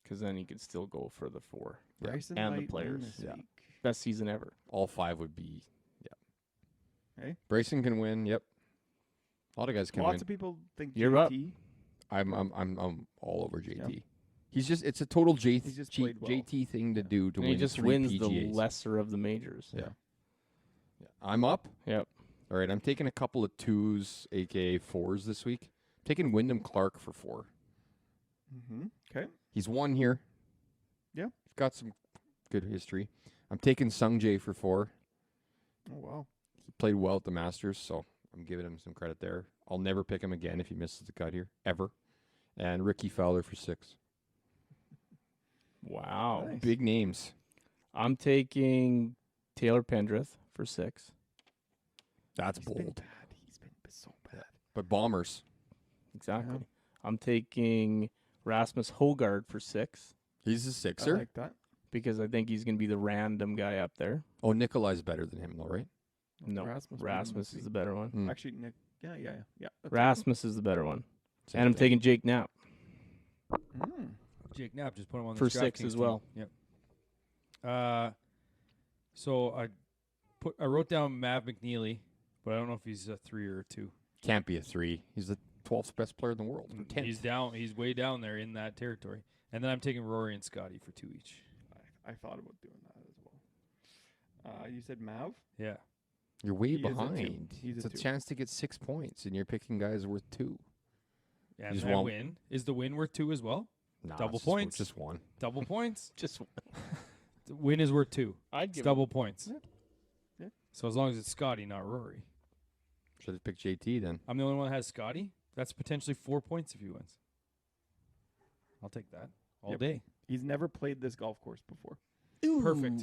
because then he could still go for the 4. Yeah. Bryson And the might win players. this Yeah. week. Best season ever. All 5 would be. Yeah. Hey? Bryson can win. Yep. A lot of guys can Lots win. of people think You're up. JT. I'm all over JT. Yeah. He's just it's a total He's just played well. JT thing to do to And win. he just 3 wins PGAs. the lesser of the majors. Yeah. I'm up. Yep. All right, I'm taking a couple of 2s, aka 4s this week. Taking Wyndham Clark for 4. Mm-hmm. Okay. He's won here. Yeah. He's got some good history. I'm taking Sung Jae for 4. Oh wow. He played well at the Masters, so I'm giving him some credit there. I'll never pick him again if he misses the cut here, ever. And Ricky Fowler for 6. Wow. Nice. Big names. I'm taking Taylor Pendrith for 6. That's He's been bold. bad. He's been so bad. But Bombers. Exactly. I'm taking Rasmus Hogard for 6. He's a I 6er. like that. because I think he's going to be the random guy up there. Oh, Nikolai's better than him, though, right? No, Rasmus Rasmus is the better one. Mm. Actually, Nick. Yeah. That's Rasmus is the better one. Same And I'm thing. taking Jake Knapp Mm. Jake Knapp, just put him on the for 6 DraftKings as team. well. Yep. So I wrote down Mav McNeely, but I don't know if he's a 3 or a 2. Can't be a 3. He's the 12th best player in the world. Or 10th. He's down. He's way down there in that territory. And then I'm taking Rory and Scotty for 2 each. I thought about doing that as well. You said Mav? Yeah. You're way He is a 2. behind. He's It's a a 2. chance to get 6 points, and you're picking guys worth 2. And just I want- win. Is the win worth 2 as well? Nah, Double it's points. Just one. Double points. Just The win is worth 2. I'd It's give double points. Yeah. Yeah. So as long as it's Scotty, not Rory. Should have picked JT then. I'm the only one that has Scotty. That's potentially 4 points if he wins. I'll take that all Yep. day. He's never played this golf course before. Perfect.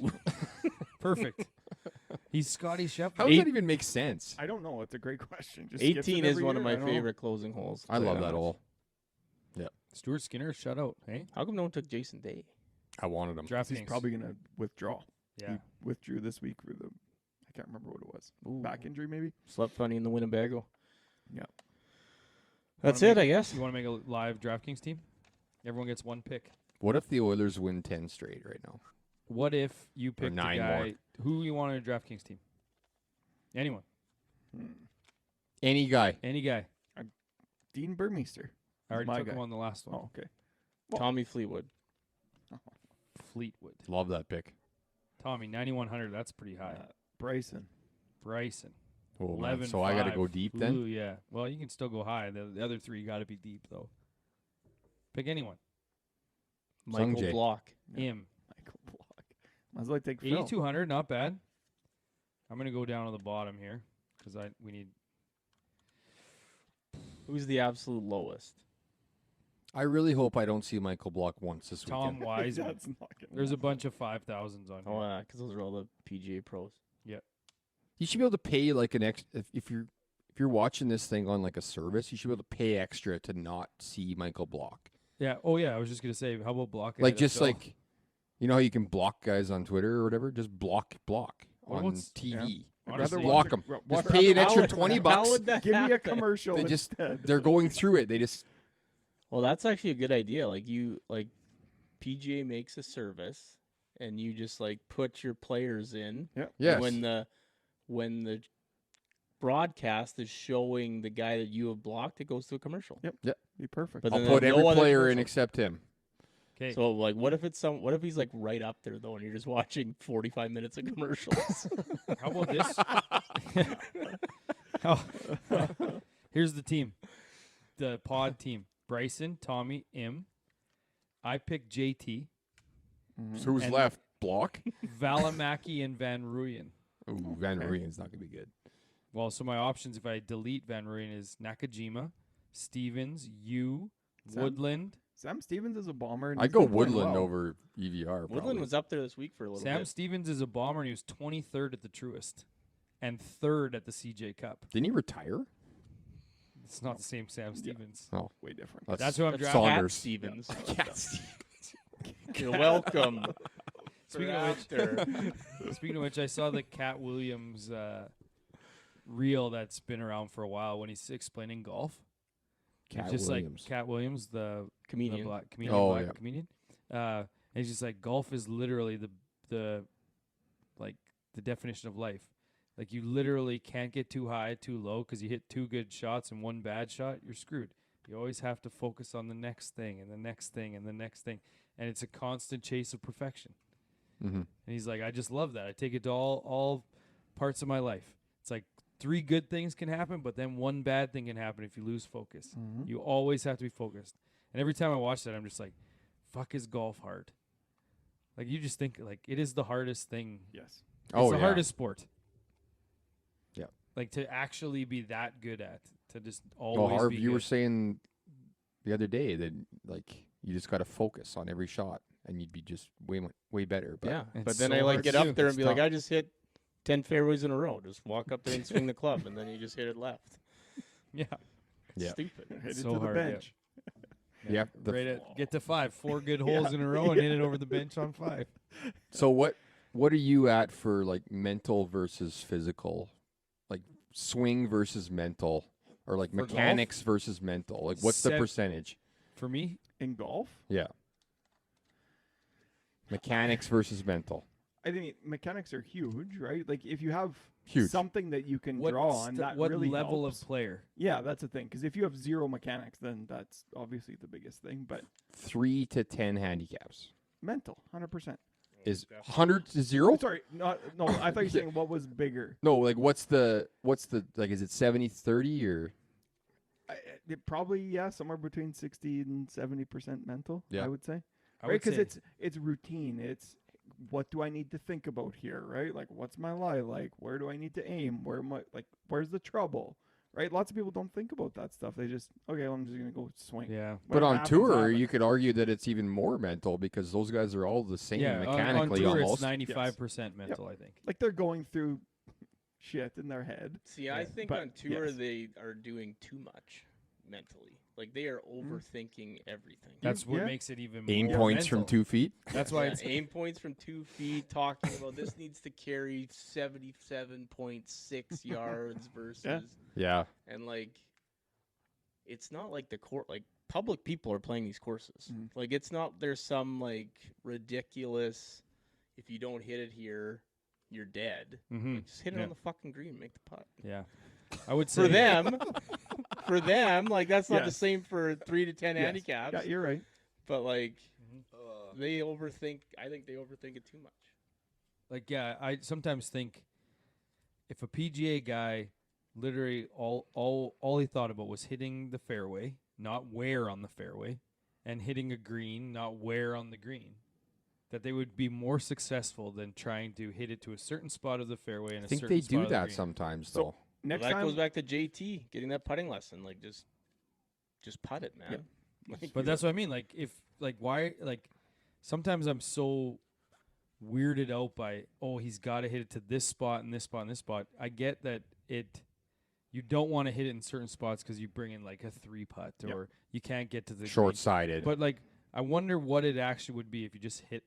Perfect. He's Scotty Shepard. How does that even make sense? I don't know. It's a great question. Just skips it 18 is every one of year. my I don't know. favorite closing holes. I love that all. all. Stuart Skinner, shutout. Hey, How come no one took Jason Day? I wanted him. DraftKings. He's probably gonna withdraw. yeah. He withdrew this week for the. I can't remember what it was. Ooh. Back injury, maybe. Slept funny in the Winnebago. Yeah. That's Wanna it, make- I guess. You want to make a live DraftKings team? Everyone gets one pick. What if the Oilers win 10 straight right now? What if you pick the 9 guy more. who you want on a DraftKings team? Anyone, Any guy. any guy. Dean Burmeister. I already my took him guy. on the last one. Oh, okay. Tommy Fleetwood. Fleetwood. Love that pick. Tommy, 9,100. That's pretty high. Bryson. Bryson, Oh, man. 11. So I got to go deep then? Ooh, yeah. Well, you can still go high. The other 3 got to be deep though. Pick anyone. Michael Sungjae. Block. Yeah. Him. Michael Block. Might as well take Phil. 8,200. Not bad. I'm gonna go down to the bottom here because we need. Who's the absolute lowest? I really hope I don't see Michael Block once this Tom weekend. Wiseman. That's not gonna There's a happen. bunch of 5,000s on here. Oh, yeah, because those are all the PGA pros. You should be able to pay like an extra if you're watching this thing on like a service. You should be able to pay extra to not see Michael Block. Yeah. Oh yeah. I was just gonna say, how about block? Like ahead of just Phil? like, you know how you can block guys on Twitter or whatever. Just block Well, on what's- TV. I'd Honestly, rather block watch 'em. watch Just pay an how extra would- $20 How bucks. would that Give me a happen? commercial They just instead. they're going through it. They just Well, that's actually a good idea. Like PGA makes a service, and you just like put your players in. Yeah. and yes. when the broadcast is showing the guy that you have blocked, it goes to a commercial. Yep. Be perfect. But I'll then put there's every no other player in commercial. except him. Okay. So like, what if he's like right up there though, and you're just watching 45 minutes of commercials? How about this? Oh. Here's the team. The pod team. Bryson, Tommy, Im. I picked JT, Mhm. So who's And- left? Block? Valimaki, and Van Ruyen. Ooh, Van Rooyen's not gonna be good. Well, so my options if I delete Van Ruyen is Nakajima, Stevens, Yu, Sam- Woodland. Sam Stevens is a bomber. And I'd he's go been playing Woodland well. over EVR. Probably. Woodland was up there this week for a little Sam bit. Stevens is a bomber and he was 23rd at the Truist and 3rd at the CJ Cup. Didn't he retire? It's not the same Sam Stevens. Oh, Way different. That's who I'm That's drafting. Cat Saunders. Stevens. Yes. You're welcome. Speaking For of after. Speaking of which, I saw the Cat Williams reel that's been around for a while when he's explaining golf. It's Cat just Williams. like Cat Williams, the Comedian. black comedian, Oh, black yeah. comedian. And he's just like golf is literally the like the definition of life. Like you literally can't get too high, too low because you hit 2 good shots and 1 bad shot, you're screwed. You always have to focus on the next thing and the next thing and the next thing, and it's a constant chase of perfection. Mm-hmm. And he's like, I just love that. I take it to all parts of my life. It's like 3 good things can happen, but then 1 bad thing can happen if you lose focus. Mhm. You always have to be focused. And every time I watch that, I'm just like, fuck, is golf hard? Like you just think like it is the hardest thing. Yes. It's the hardest sport. Yeah. Like to actually be that good at, to just Well, always Harv, be you were good. saying the other day that like you just got to focus on every shot, and you'd be just way better. But Yeah, It's but then so I like hard get to up do. there and It's be like, tough. I just hit 10 fairways in a row. Just walk up there and swing the club, and then you just hit it left. Yeah. Yeah. Stupid. Hit it So to the hard, yeah. bench. Yeah. Get to 5, 4 good holes in a row, and hit it over the bench on 5. So what are you at for like mental versus physical, like swing versus mental, or like For golf? mechanics versus mental? Like what's the percentage? For me, In golf, Yeah. Mechanics versus mental. I think mechanics are huge, right? Like if you have Huge. something that you can what draw on, that what really level helps. of player? Yeah, that's the thing. Because if you have zero mechanics, then that's obviously the biggest thing. But 3 to 10 handicaps mental, 100%. is 100 to 0. Sorry, no. I thought you were saying what was bigger. No, like what's the like? Is it 70-30 or? It probably somewhere between 60 and 70% mental. Yeah. I would say. I Right, would because say it's routine. It's what do I need to think about here, right? Like what's my lie like? Where do I need to aim? Where's the trouble? Right? Lots of people don't think about that stuff. They just well, I'm just gonna go swing. yeah. But Whatever on happens, tour, happens. you could argue that it's even more mental because those guys are all the same Yeah, mechanically on tour almost. it's 95% mental, I think. Like they're going through shit in their head. See, I think but on tour yes. they are doing too much mentally. Like they are overthinking everything. That's what Yeah. makes it even Aim more points from mental. 2 feet. That's why Yeah, it's aim points from 2 feet, talking about this needs to carry 77.6 yards versus Yeah. and like it's not like the court like public people are playing these courses. Mhm. Like it's not there's some like ridiculous if you don't hit it here, you're dead. Mhm. Like, just hit it Yeah. on the fucking green, make the putt. Yeah. I would say For them, like that's not the Yes. same for 3 to 10 Yes. handicaps. Yeah, you're right. But like Mhm. they overthink. I think they overthink it too much. Like, yeah, I sometimes think if a PGA guy literally all he thought about was hitting the fairway, not where on the fairway, and hitting a green, not where on the green, that they would be more successful than trying to hit it to a certain spot of the fairway and I a think certain they spot do of the that green. sometimes, So- though. Next Well, that time, goes back to JT getting that putting lesson. Like just putt it, man. Yep. Like, But that's what I mean. Like, if why sometimes I'm so weirded out by he's got to hit it to this spot and this spot and this spot. I get that you don't want to hit it in certain spots because you bring in like a 3 putt or you can't get to the green. Short-sighted. But like, I wonder what it actually would be if you just hit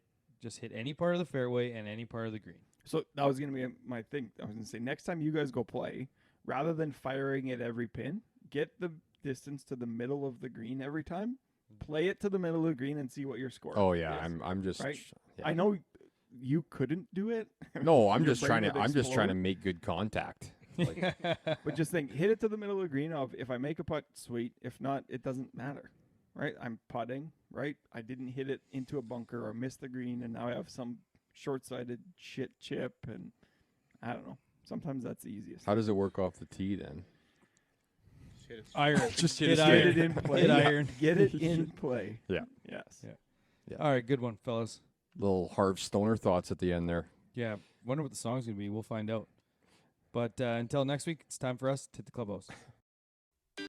any part of the fairway and any part of the green. so that was gonna be my thing. I was gonna say next time you guys go play, rather than firing at every pin, get the distance to the middle of the green every time. Play it to the middle of the green and see what your score. Oh yeah, is. I'm just. Right? Yeah. I know you couldn't do it. No, I'm Your just brain trying to. would I'm just trying to explode. make good contact. Like, But just think, hit it to the middle of the green. If I make a putt, sweet. If not, it doesn't matter, right? I'm putting, right? I didn't hit it into a bunker or missed the green, and now I have some short-sighted shit chip, and I don't know. Sometimes that's the easiest. how does it work off the tee then? just hit it Iron. Just hit hit Get iron. it in play. Hit iron. Get it in play. Yeah. Yes. Yeah. All right, good one, fellas. Little Harv Stoner thoughts at the end there. Yeah, wonder what the song's gonna be. We'll find out. But until next week, it's time for us to hit the clubhouse.